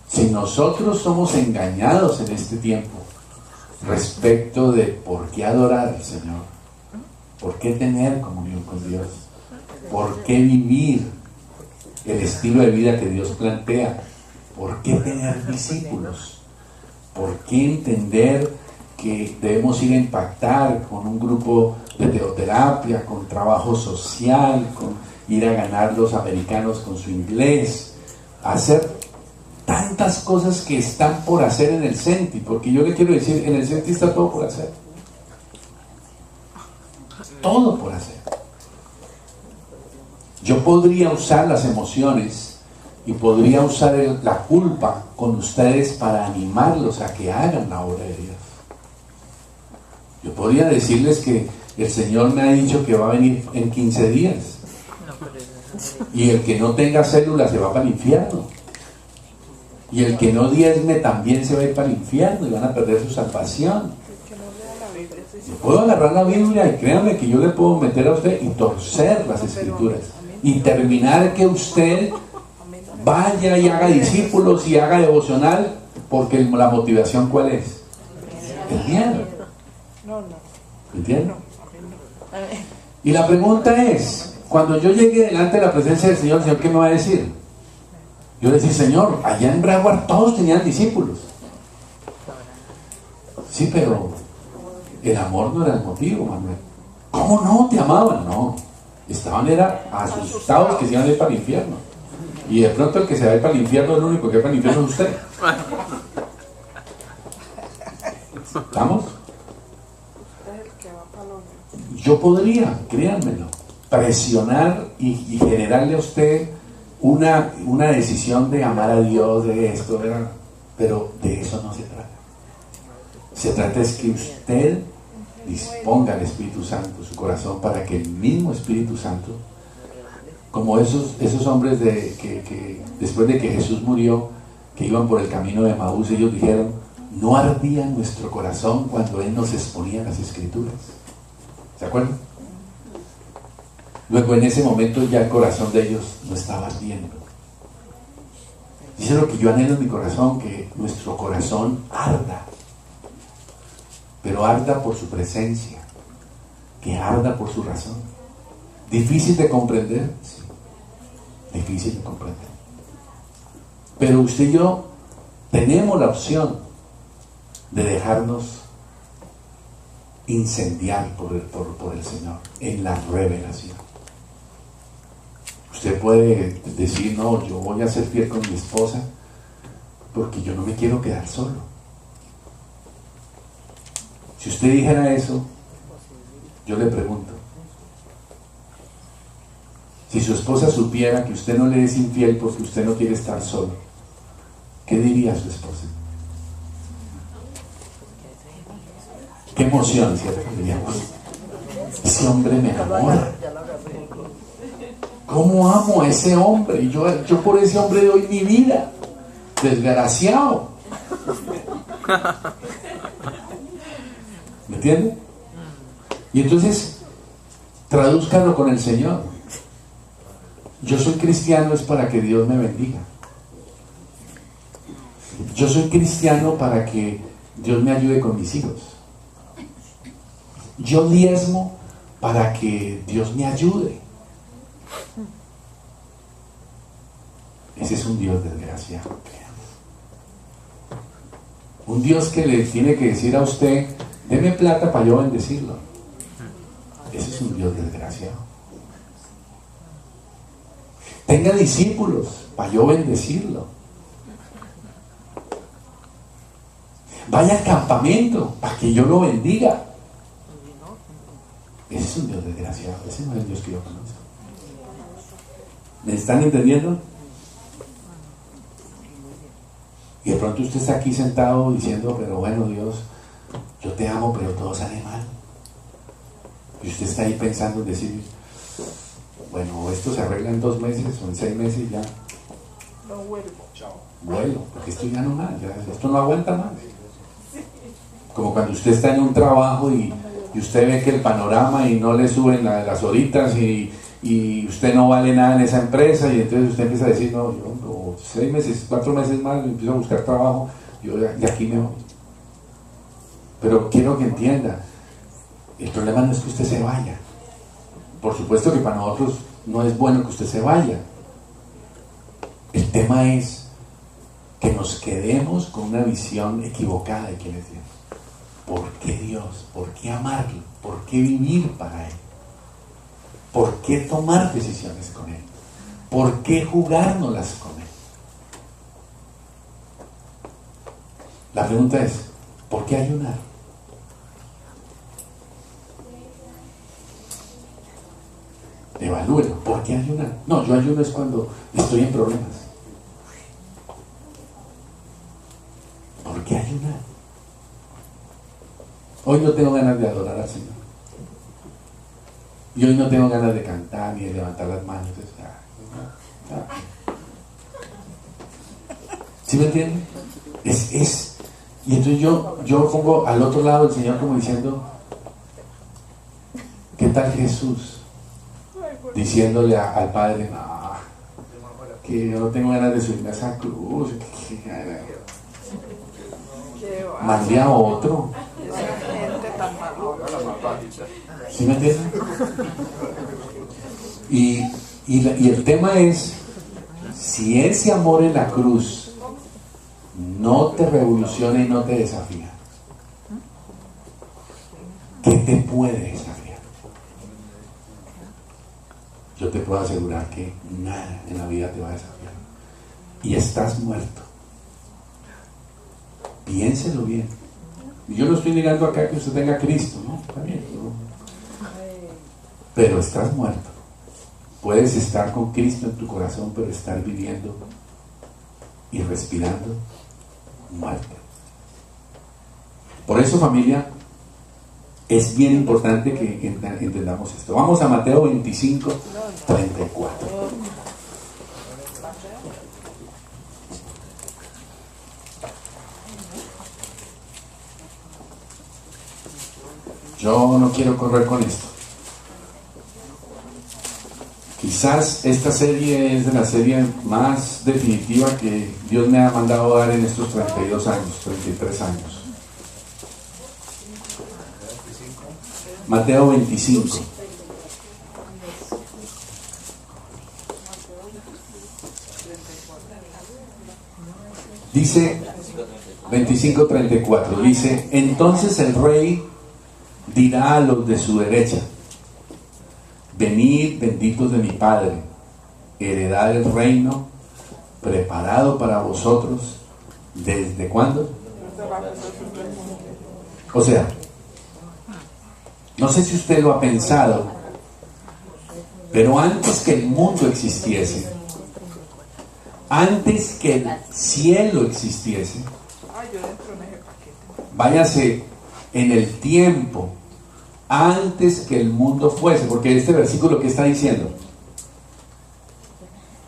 si nosotros somos engañados en este tiempo respecto de por qué adorar al Señor, por qué tener comunión con Dios, por qué vivir el estilo de vida que Dios plantea, por qué tener discípulos, por qué entender que debemos ir a impactar con un grupo de teoterapia, con trabajo social, con ir a ganar los americanos con su inglés, hacer tantas cosas que están por hacer en el CENTI, porque yo le quiero decir, en el CENTI está todo por hacer, todo por hacer. Yo podría usar las emociones y podría usar la culpa con ustedes para animarlos a que hagan la obra de Dios. Yo podría decirles que el Señor me ha dicho que va a venir en 15 días y el que no tenga células se va para el infierno, y el que no diezme también se va a ir para el infierno y van a perder su salvación. Yo puedo agarrar la Biblia y créanme que yo le puedo meter a usted y torcer las escrituras y terminar que usted vaya y haga discípulos y haga devocional, porque la motivación ¿cuál es? El miedo. ¿Entienden? Y la pregunta es, cuando yo llegue delante de la presencia del Señor, ¿qué me va a decir? Yo le decía, Señor, allá en Broward todos tenían discípulos. Sí, pero el amor no era el motivo, Manuel. ¿Cómo no? ¿Te amaban? No. Estaban asustados que se iban a ir para el infierno. Y de pronto el que se va a ir para el infierno, el único que va para el infierno es usted. ¿Estamos? Yo podría, créanmelo, presionar y generarle a usted una decisión de amar a Dios, de esto, ¿verdad? Pero de eso no se trata. Se trata es que usted disponga al Espíritu Santo su corazón para que el mismo Espíritu Santo, como esos hombres que después de que Jesús murió, que iban por el camino de Emaús, ellos dijeron, no ardía nuestro corazón cuando Él nos exponía las Escrituras. ¿Se acuerdan? Luego en ese momento ya el corazón de ellos no estaba ardiendo. Dice lo que yo anhelo en mi corazón, que nuestro corazón arda, pero arda por su presencia, que arda por su razón. ¿Difícil de comprender? Sí, difícil de comprender. Pero usted y yo tenemos la opción de dejarnos incendiar por el Señor en la revelación. Usted puede decir, no, yo voy a ser fiel con mi esposa porque yo no me quiero quedar solo. Si usted dijera eso, yo le pregunto, si su esposa supiera que usted no le es infiel porque usted no quiere estar solo, ¿qué diría su esposa? Qué emoción, ¿cierto? Diríamos, ese hombre me enamora. ¿Cómo amo a ese hombre? Yo por ese hombre doy mi vida. Desgraciado. ¿Me entiende? Y entonces, tradúzcalo con el Señor. Yo soy cristiano es para que Dios me bendiga. Yo soy cristiano para que Dios me ayude con mis hijos. Yo diezmo para que Dios me ayude. Ese es un Dios desgraciado. Un Dios que le tiene que decir a usted, deme plata para yo bendecirlo. Ese es un Dios desgraciado. Tenga discípulos para yo bendecirlo. Vaya al campamento para que yo lo bendiga. Ese es un Dios desgraciado. Ese no es el Dios que yo conozco. ¿Me están entendiendo? Y de pronto usted está aquí sentado diciendo, pero bueno, Dios, yo te amo, pero todo sale mal. Y usted está ahí pensando en decir, bueno, esto se arregla en 2 meses o en 6 meses y ya. No vuelvo. Vuelo, porque esto ya no más, ya, esto no aguanta más. Como cuando usted está en un trabajo y usted ve que el panorama y no le suben las horitas y usted no vale nada en esa empresa, y entonces usted empieza a decir, no, yo no, 6 meses, 4 meses más, empiezo a buscar trabajo, yo de aquí me voy. Pero quiero que entienda, el problema no es que usted se vaya. Por supuesto que para nosotros no es bueno que usted se vaya. El tema es que nos quedemos con una visión equivocada de quién es Dios. ¿Por qué Dios? ¿Por qué amarlo? ¿Por qué vivir para Él? ¿Por qué tomar decisiones con Él? ¿Por qué jugárnoslas con Él? La pregunta es, ¿por qué ayunar? Evalúelo, ¿por qué ayunar? No, yo ayuno es cuando estoy en problemas. ¿Por qué ayunar? Hoy no tengo ganas de adorar al Señor. Y hoy no tengo ganas de cantar ni de levantar las manos. ¿Sí me entienden? Y entonces yo pongo al otro lado el Señor como diciendo, ¿qué tal Jesús? Diciéndole al Padre, no, que yo no tengo ganas de subirme a esa cruz. Mandé a otro. ¿Sí me entienden? Y el tema es, si ese amor en la cruz no te revoluciona y no te desafía, ¿qué te puede desafiar? Yo te puedo asegurar que nada en la vida te va a desafiar. Y estás muerto. Piénselo bien. Y yo no estoy negando acá que usted tenga a Cristo, ¿no? Está bien, ¿no? Pero estás muerto. Puedes estar con Cristo en tu corazón, pero estar viviendo y respirando muerto. Por eso, familia, es bien importante que entendamos esto. Vamos a Mateo 25, 34. Yo no quiero correr con esto. Quizás esta serie es de la serie más definitiva que Dios me ha mandado a dar en estos 32 años, 33 años. Mateo 25. Dice 25:34, dice, entonces el rey dirá a los de su derecha, venid benditos de mi Padre, heredad el reino preparado para vosotros, ¿desde cuándo? O sea, no sé si usted lo ha pensado, pero antes que el mundo existiese, antes que el cielo existiese, váyase en el tiempo, antes que el mundo fuese, porque este versículo, ¿qué está diciendo?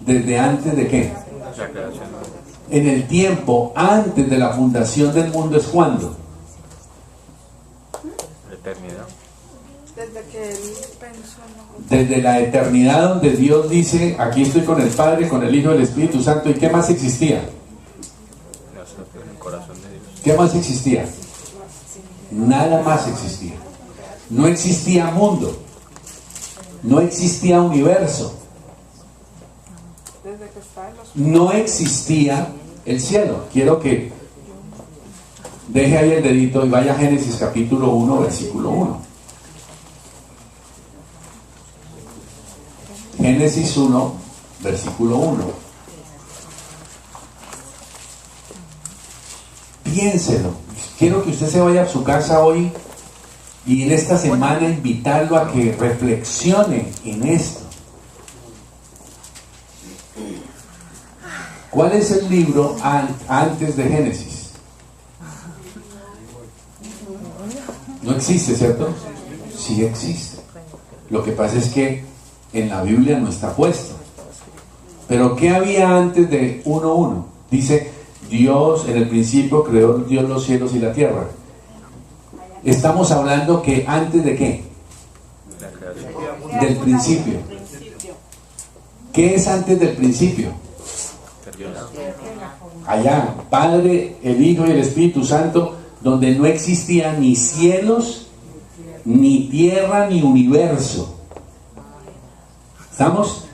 ¿Desde antes de qué? En el tiempo, antes de la fundación del mundo, ¿es cuándo? Eternidad. Desde que él pensó, ¿no? Desde la eternidad, donde Dios dice, aquí estoy con el Padre, con el Hijo y el Espíritu Santo. ¿Y qué más existía? El corazón de Dios. ¿Qué más existía? Nada más existía. No existía mundo, no existía universo, Desde que está en los... no existía el cielo. Quiero que deje ahí el dedito y vaya a Génesis capítulo 1, versículo 1. Génesis 1, versículo 1. Piénselo. Quiero que usted se vaya a su casa hoy y en esta semana invitarlo a que reflexione en esto. ¿Cuál es el libro antes de Génesis? No existe, ¿cierto? Sí existe. Lo que pasa es que en la Biblia no está puesto. Pero ¿qué había antes de 1:1? Dice, Dios en el principio creó Dios los cielos y la tierra. estamos hablando que antes de qué? Del principio. ¿Qué es antes del principio? Allá, Padre, el Hijo y el Espíritu Santo, donde no existían ni cielos, ni tierra, ni universo. ¿Estamos?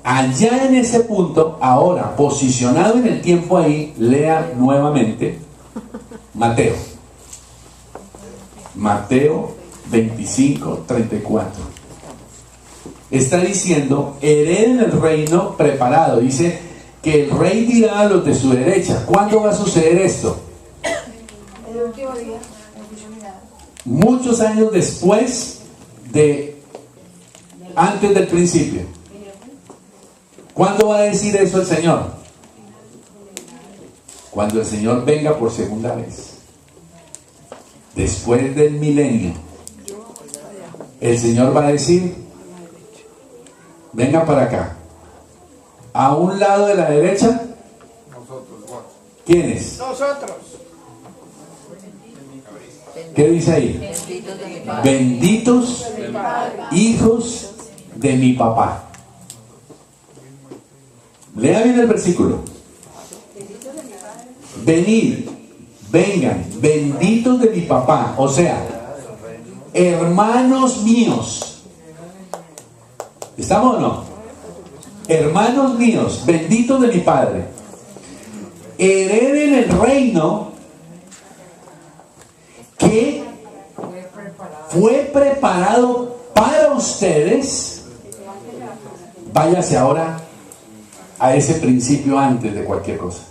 Allá en ese punto, ahora, posicionado en el tiempo ahí, lea nuevamente Mateo. Mateo 25, 34. Está diciendo, hereden el reino preparado. Dice que el rey dirá a los de su derecha. ¿Cuándo va a suceder esto? El último día. Muchos años después de antes del principio. ¿Cuándo va a decir eso el Señor? Cuando el Señor venga por segunda vez. Después del milenio. El Señor va a decir, venga para acá. A un lado de la derecha, ¿quiénes? Nosotros. ¿Qué dice ahí? Benditos de mi Padre. Benditos hijos de mi papá. Lea bien el versículo. Venid, vengan, benditos de mi papá. O sea, hermanos míos. ¿Estamos o no? Hermanos míos, benditos de mi Padre. Hereden el reino que fue preparado para ustedes. Váyase ahora a ese principio antes de cualquier cosa.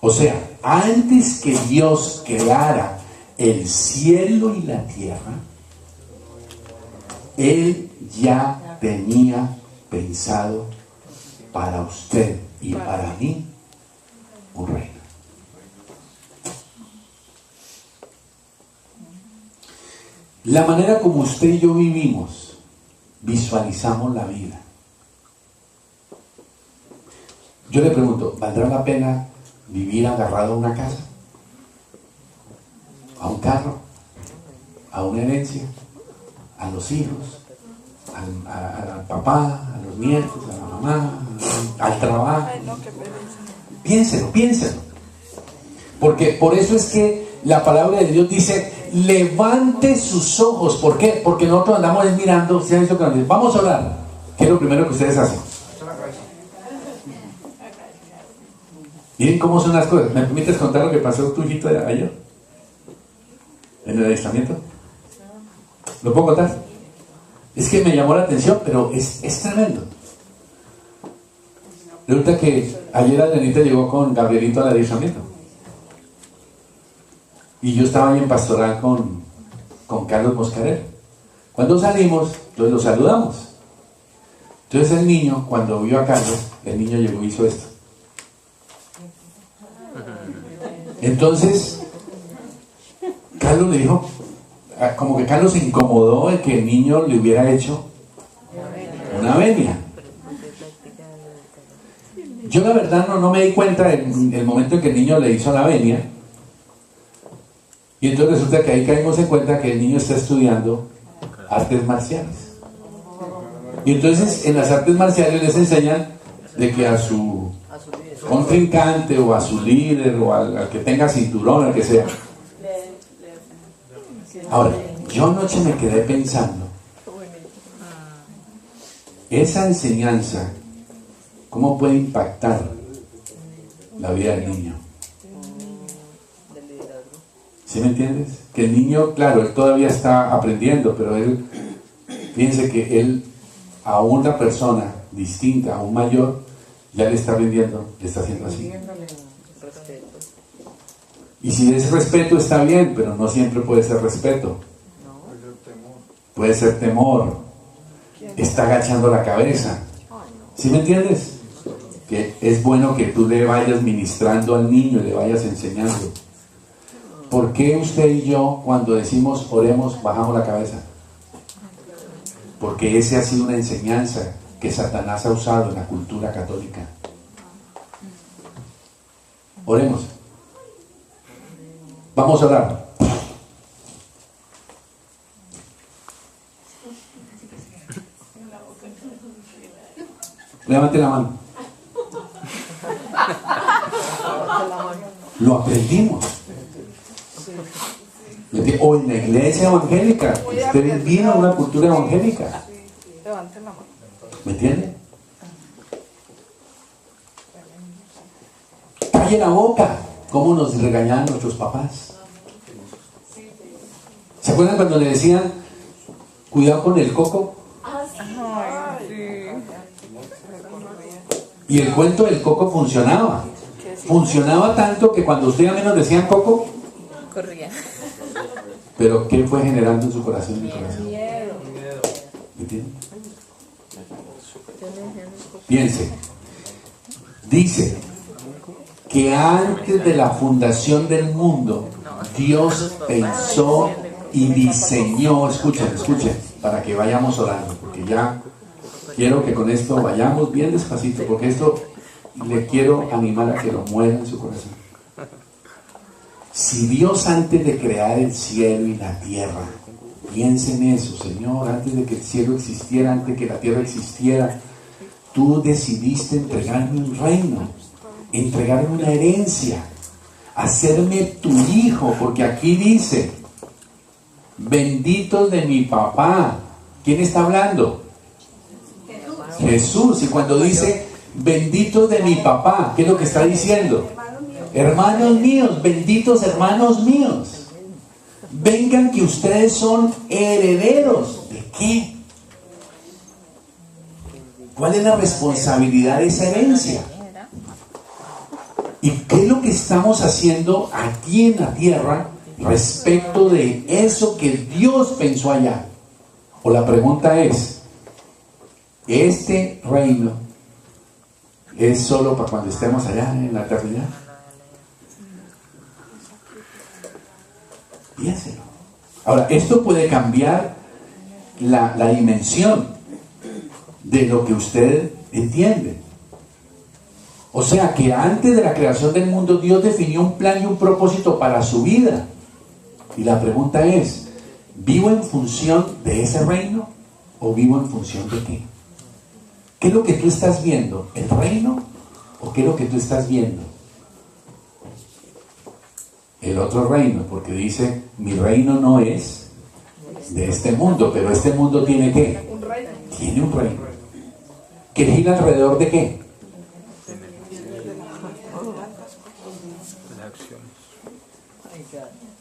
O sea, antes que Dios creara el cielo y la tierra, Él ya tenía pensado para usted y para mí un reino. La manera como usted y yo vivimos, visualizamos la vida. Yo le pregunto, ¿valdrá la pena vivir agarrado a una casa? ¿A un carro? ¿A una herencia? ¿A los hijos? ¿Al papá? ¿A los nietos? ¿A la mamá? ¿Al trabajo? Ay, no, qué pereza. Piénselo, piénselo. Porque por eso es que la palabra de Dios dice, levante sus ojos. ¿Por qué? Porque nosotros andamos mirando, ¿se han visto que nos dicen, vamos a orar? ¿Qué es lo primero que ustedes hacen? Miren cómo son las cosas. ¿Me permites contar lo que pasó tu hijito ayer? ¿En el aislamiento? ¿Lo puedo contar? Es que me llamó la atención, pero es tremendo. Resulta que ayer Adenita llegó con Gabrielito al aislamiento. Y yo estaba ahí en pastoral con Carlos Moscarel. Cuando salimos, entonces lo saludamos. Entonces el niño, cuando vio a Carlos, el niño llegó y hizo esto. Entonces, Carlos le dijo, como que Carlos se incomodó de que el niño le hubiera hecho una venia. Yo la verdad no me di cuenta en el momento en que el niño le hizo la venia. Y entonces resulta que ahí caímos en cuenta que el niño está estudiando artes marciales. Y entonces en las artes marciales les enseñan de que a su contrincante o a su líder o al que tenga cinturón, al que sea. Ahora, yo anoche me quedé pensando, esa enseñanza, ¿cómo puede impactar la vida del niño? ¿Sí me entiendes? Que el niño, claro, él todavía está aprendiendo, pero él, fíjense que él a una persona distinta, a un mayor, ya le está rindiendo, le está haciendo así. Y si es respeto está bien, pero no siempre puede ser respeto. Puede ser temor. Está agachando la cabeza. ¿Sí me entiendes? Que es bueno que tú le vayas ministrando al niño y le vayas enseñando. ¿Por qué usted y yo, cuando decimos oremos, bajamos la cabeza? Porque esa ha sido una enseñanza que Satanás ha usado en la cultura católica. Oremos. Vamos a orar. Levante la mano. Lo aprendimos. O en la iglesia evangélica. Ustedes vino a una cultura evangélica. Levanten la mano. ¿Me entienden? Calle la boca. ¿Cómo nos regañaban nuestros papás? ¿Se acuerdan cuando le decían cuidado con el coco? Y el cuento del coco funcionaba. Funcionaba tanto que cuando usted a menos decían coco, Corría. pero ¿qué fue generando en su corazón? ¿Me entienden? Piense. Dice que antes de la fundación del mundo, Dios pensó y diseñó, escuchen, para que vayamos orando, porque ya quiero que con esto vayamos bien despacito, porque esto le quiero animar a que lo mueva en su corazón. Si Dios antes de crear el cielo y la tierra, piensa en eso, Señor, antes de que el cielo existiera, antes de que la tierra existiera, tú decidiste entregarme un reino, entregarme una herencia, hacerme tu hijo, porque aquí dice, benditos de mi papá. ¿Quién está hablando? Jesús. Y cuando dice benditos de mi papá, ¿qué es lo que está diciendo? Hermanos míos, benditos hermanos míos, vengan que ustedes son herederos. ¿De qué? ¿Cuál es la responsabilidad de esa herencia? ¿Y qué es lo que estamos haciendo aquí en la tierra respecto de eso que Dios pensó allá? O la pregunta es, ¿este reino es solo para cuando estemos allá en la eternidad? Piénselo. Ahora, esto puede cambiar la dimensión de lo que usted entiende. O sea, que antes de la creación del mundo, Dios definió un plan y un propósito para su vida. Y la pregunta es, ¿vivo en función de ese reino o vivo en función de qué? ¿Qué es lo que tú estás viendo? ¿El reino o qué es lo que tú estás viendo? El otro reino, porque dice, mi reino no es de este mundo, pero este mundo tiene ¿qué? Un reino. Tiene un reino. ¿Que gira alrededor de qué?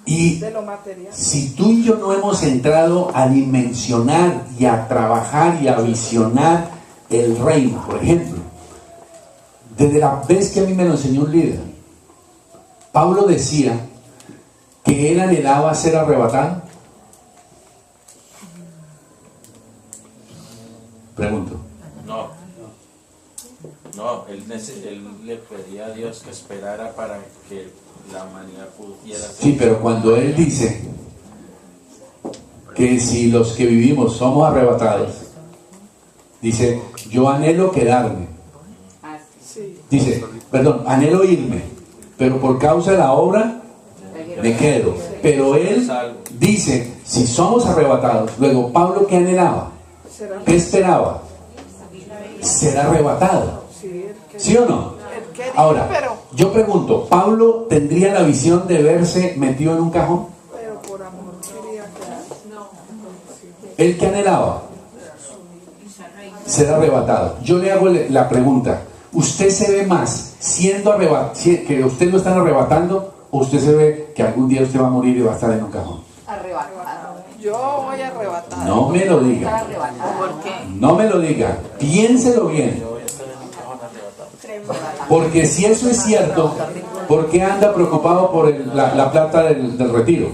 Y De lo material. si tú y yo no hemos entrado a dimensionar y a trabajar y a visionar el reino, por ejemplo, desde la vez que a mí me lo enseñó un líder, Pablo decía que él anhelaba ser arrebatado. Pregunto. No, él le pedía a Dios que esperara para que la humanidad pudiera ser. Sí, pero cuando él dice que si los que vivimos somos arrebatados, dice, yo anhelo quedarme. Sí. Dice, perdón, anhelo irme, pero por causa de la obra me quedo. Pero él dice, si somos arrebatados, luego Pablo, ¿qué anhelaba? Será. ¿Qué esperaba? Ser arrebatado. Sí, ¿Sí o no? el que dijo, Ahora, pero yo pregunto, ¿Pablo tendría la visión de verse metido en un cajón? por amor quería quedar. ¿El que anhelaba? Ser arrebatado. Yo le hago la pregunta, ¿usted se ve más siendo arrebatado, que usted lo están arrebatando, o usted se ve que algún día usted va a morir y va a estar en un cajón? Arrebatado. Yo voy a arrebatar. No me lo Estar diga. arrebatado. ¿Por qué? No me lo diga. Piénselo bien. Porque si eso es cierto, ¿por qué anda preocupado por la plata del retiro?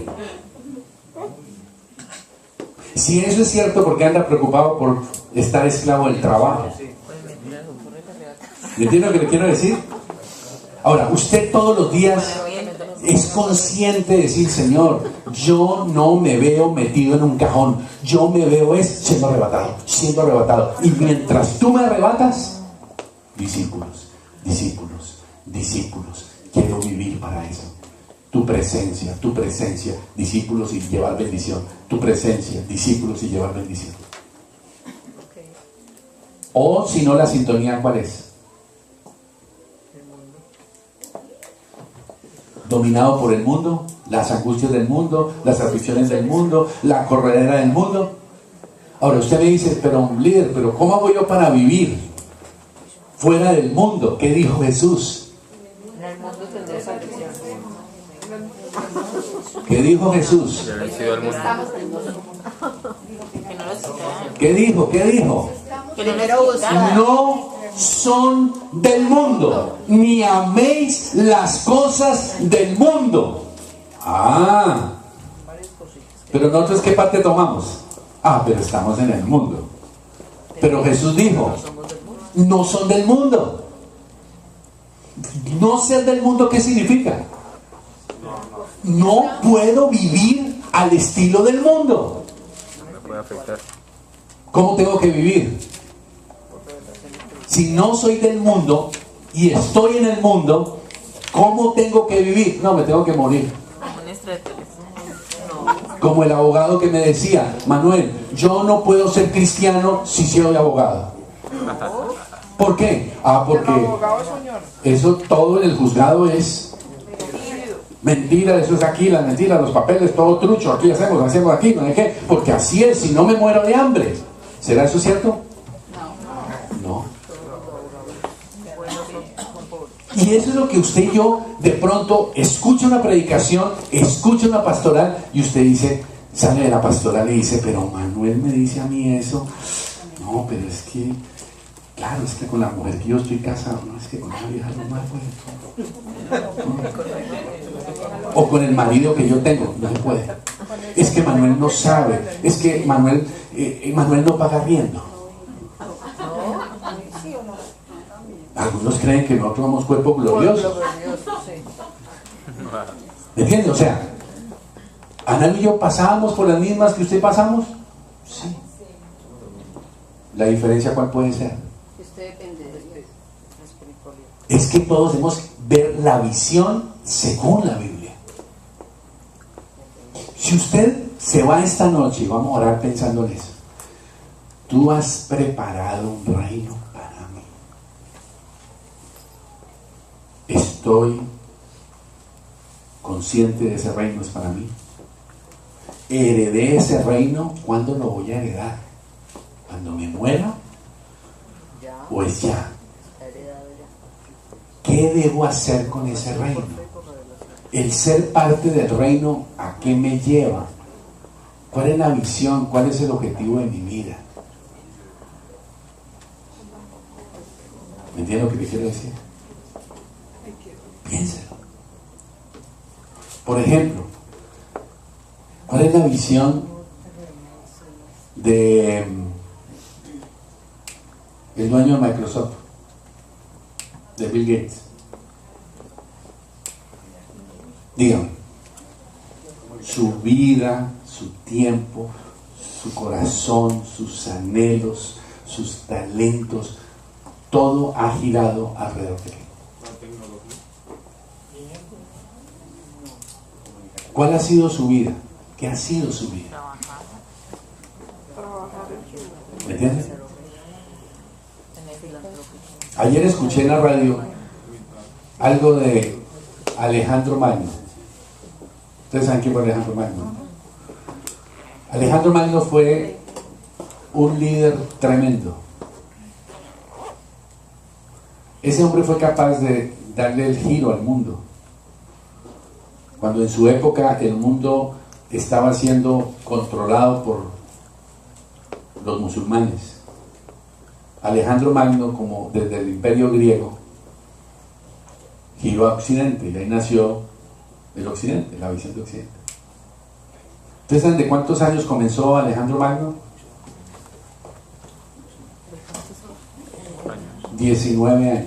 Si eso es cierto, ¿por qué anda preocupado por estar esclavo del trabajo? ¿Entiende lo que le quiero decir? Ahora, usted todos los días es consciente de decir, Señor, yo no me veo metido en un cajón, yo me veo siendo arrebatado, siendo arrebatado. Y mientras tú me arrebatas, discípulos, discípulos, discípulos, quiero vivir para eso. Tu presencia, discípulos y llevar bendición. Tu presencia, discípulos y llevar bendición. O si no, la sintonía, ¿cuál es? Dominado por el mundo, las angustias del mundo, las aflicciones del mundo, la corredera del mundo. Ahora usted me dice, pero líder, pero ¿cómo hago yo para vivir fuera del mundo? ¿Qué dijo Jesús? En el mundo tendrás aflicción. ¿Qué dijo Jesús? Yo he vencido al mundo. Que no los quitarán. ¿Qué dijo? ¿Qué dijo? Que primero busca. No son del mundo, ni améis las cosas del mundo. Ah, pero nosotros ¿qué parte tomamos? Ah, pero estamos en el mundo. Pero Jesús dijo, no son del mundo. No ser del mundo, ¿qué significa? No puedo vivir al estilo del mundo. No me puede afectar. ¿Cómo tengo que vivir? Si no soy del mundo y estoy en el mundo, ¿cómo tengo que vivir? No, me tengo que morir. Un extraterrestre. Como el abogado que me decía, Manuel, yo no puedo ser cristiano si soy abogado. ¿Por qué? Ah, porque Abogado, señor. eso todo en el juzgado es mentira, eso es aquí, las mentiras, los papeles, todo trucho, aquí hacemos aquí, no hay qué, porque así es, si no me muero de hambre. ¿Será eso cierto? No. Y eso es lo que usted y yo de pronto escucha una predicación, escucha una pastoral y usted dice, sale de la pastoral y dice, pero Manuel me dice a mí eso. No, pero es que, claro, es que con la mujer que yo estoy casado, no, es que con la vieja no me puede. O con el marido que yo tengo, no se puede. Es que Manuel no sabe, es que Manuel no paga arriendo. Algunos creen que nosotros somos cuerpo glorioso. ¿Me entiende? O sea, Ana y yo pasábamos por las mismas que usted pasamos. Sí. ¿La diferencia cuál puede ser? Usted depende de la espiritualidad. Es que todos debemos ver la visión según la Biblia. Si usted se va esta noche y vamos a orar pensando en eso, tú has preparado un reino para mí. Estoy consciente de ese reino es para mí. Heredé ese reino. ¿Cuándo lo voy a heredar? ¿Cuando me muera? ¿O es ya? ¿Qué debo hacer con ese reino? El ser parte del reino, ¿a qué me lleva? ¿Cuál es la visión? ¿Cuál es el objetivo de mi vida? ¿Me entienden lo que le quiero decir? Piénselo. Por ejemplo, ¿cuál es la visión de el dueño de Microsoft, de Bill Gates? Dígame. Su vida, su tiempo, su corazón, sus anhelos, sus talentos, todo ha girado alrededor de él. ¿Cuál ha sido su vida? ¿Qué ha sido su vida? ¿Me entiendes? Ayer escuché en la radio algo de Alejandro Magno. ¿Ustedes saben quién fue Alejandro Magno? Alejandro Magno fue un líder tremendo. Ese hombre fue capaz de darle el giro al mundo. Cuando en su época el mundo estaba siendo controlado por los musulmanes. Alejandro Magno, como desde el imperio griego, giró a Occidente y ahí nació el Occidente, la visión de Occidente. ¿Ustedes saben de cuántos años comenzó Alejandro Magno? 19 años.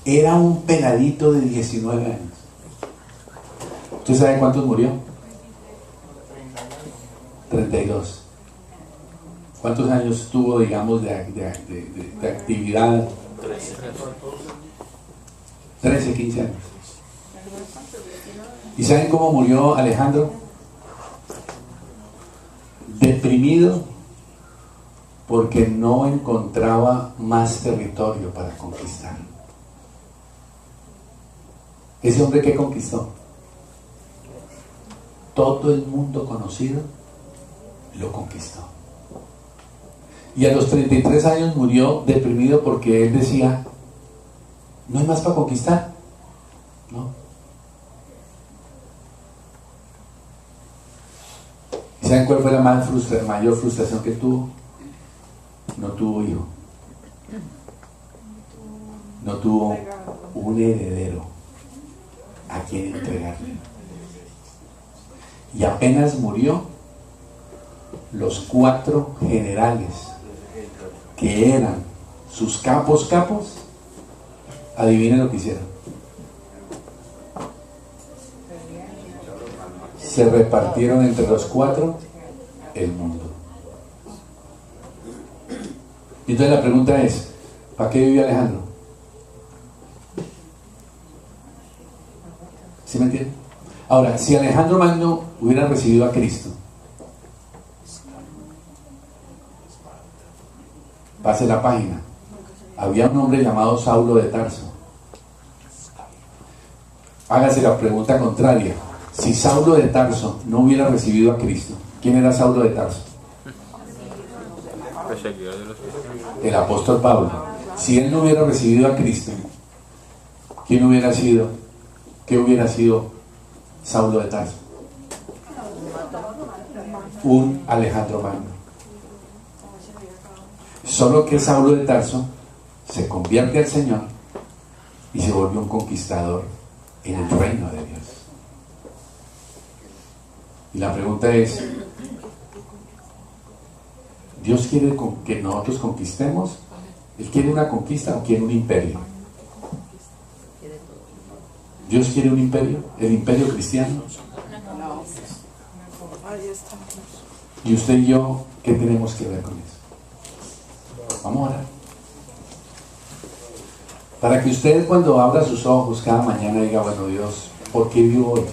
Era un peladito de 19 años. ¿Usted sabe cuántos murió? 32. ¿Cuántos años tuvo, digamos, de actividad? 13, 15 años. ¿Y saben cómo murió Alejandro? Deprimido porque no encontraba más territorio para conquistar. Ese hombre que conquistó, todo el mundo conocido lo conquistó. Y a los 33 años murió deprimido porque él decía, no hay más para conquistar, ¿no? ¿Y saben cuál fue la mayor frustración que tuvo? No tuvo hijo, no tuvo un heredero a quien entregarle. Y apenas murió, los 4 generales que eran sus capos, adivinen lo que hicieron. Se repartieron entre los 4 el mundo. Y entonces la pregunta es, ¿para qué vivió Alejandro? ¿Sí me entienden? Ahora, si Alejandro Magno hubiera recibido a Cristo, pase la página, había un hombre llamado Saulo de Tarso. Hágase la pregunta contraria. Si Saulo de Tarso no hubiera recibido a Cristo, ¿quién era Saulo de Tarso? El apóstol Pablo. Si él no hubiera recibido a Cristo, ¿quién hubiera sido? ¿Qué hubiera sido Saulo de Tarso? Un Alejandro Magno. Solo que Saulo de Tarso se convierte al Señor y se vuelve un conquistador en el reino de Dios. Y la pregunta es, ¿Dios quiere que nosotros conquistemos? ¿Él quiere una conquista o quiere un imperio? ¿Dios quiere un imperio? ¿El imperio cristiano? Ahí estamos. ¿Y usted y yo qué tenemos que ver con eso? Vamos a orar. Para que usted, cuando abra sus ojos cada mañana, diga, bueno, Dios, ¿por qué vivo hoy?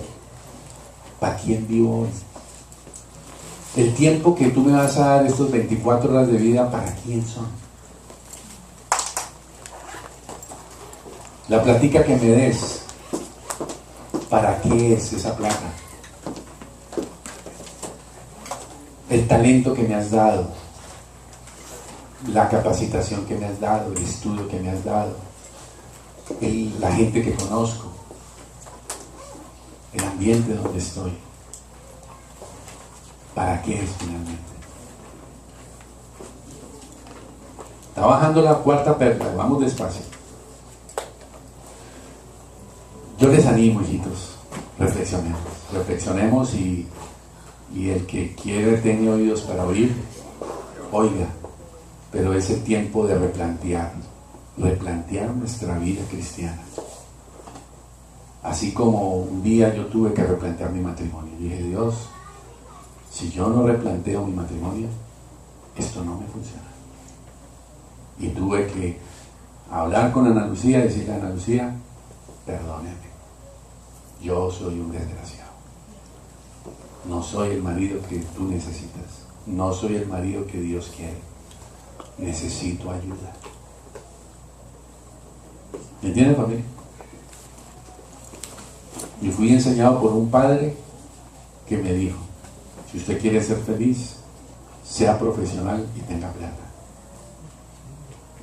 ¿Para quién vivo hoy? El tiempo que tú me vas a dar, estos 24 horas de vida, ¿para quién son? La plática que me des, ¿para qué es esa plata? El talento que me has dado, la capacitación que me has dado, el estudio que me has dado, la gente que conozco, el ambiente donde estoy. ¿Para qué es finalmente? Está bajando la cuarta perla, vamos despacio. Yo les animo, hijitos, reflexionemos y el que quiere tenga oídos para oír, oiga, pero es el tiempo de replantear nuestra vida cristiana. Así como un día yo tuve que replantear mi matrimonio, dije, Dios, si yo no replanteo mi matrimonio, esto no me funciona. Y tuve que hablar con Ana Lucía y decirle a Ana Lucía, perdóneme, yo soy un desgraciado. No soy el marido que tú necesitas. No soy el marido que Dios quiere. Necesito ayuda. ¿Me entienden, familia? Yo fui enseñado por un padre que me dijo, si usted quiere ser feliz, sea profesional y tenga plata.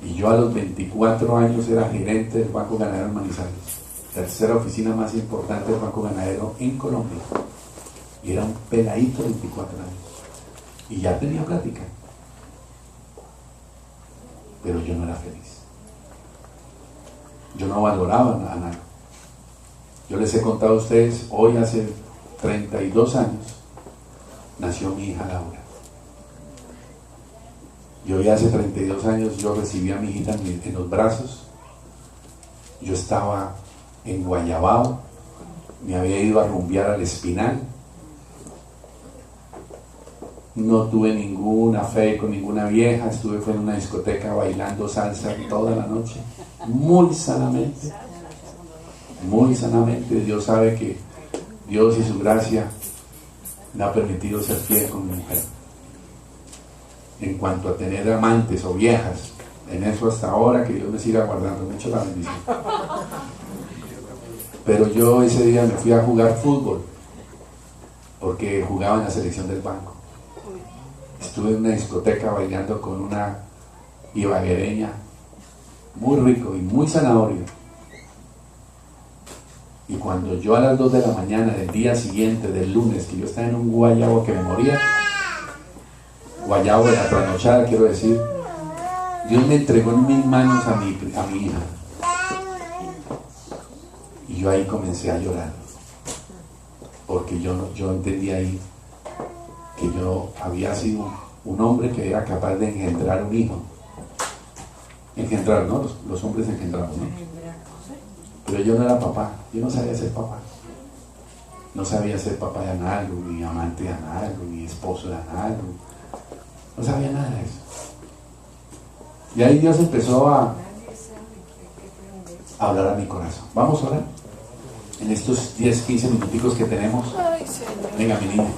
Y yo a los 24 años era gerente del Banco Ganadero en Manizales, tercera oficina más importante del Banco Ganadero en Colombia. Y era un peladito de 24 años. Y ya tenía plática. Pero yo no era feliz. Yo no valoraba a nada. Yo les he contado a ustedes, hoy hace 32 años, nació mi hija Laura. Y hoy hace 32 años yo recibí a mi hijita en los brazos. Yo estaba en Guayabao, me había ido a rumbear al Espinal. No tuve ninguna fe con ninguna vieja, estuve en una discoteca bailando salsa toda la noche, muy sanamente. Muy sanamente. Dios sabe que Dios y su gracia me ha permitido ser fiel con mi mujer. en cuanto a tener amantes o viejas. En eso hasta ahora, que Dios me siga guardando mucho la bendición. Pero yo ese día me fui a jugar fútbol, porque jugaba en la selección del banco. Estuve en una discoteca bailando con una ibaguereña, muy rico y muy zanahorio. Y cuando yo a las 2 de la mañana del día siguiente, del lunes, que yo estaba en un guayabo que me moría, guayabo de la trasnochada, quiero decir, Dios me entregó en mis manos a mi hija. Y yo ahí comencé a llorar, porque yo entendí ahí que yo había sido un hombre que era capaz de engendrar un hijo. Engendrar, ¿no? Los hombres engendraron, ¿no? Pero yo no era papá, yo no sabía ser papá. No sabía ser papá de Analu, ni amante de Analu, ni esposo de Analu. No sabía nada de eso. Y ahí Dios empezó a hablar a mi corazón. Vamos a orar en estos 10, 15 minuticos que tenemos. Ay, Señor. Venga, mi niña.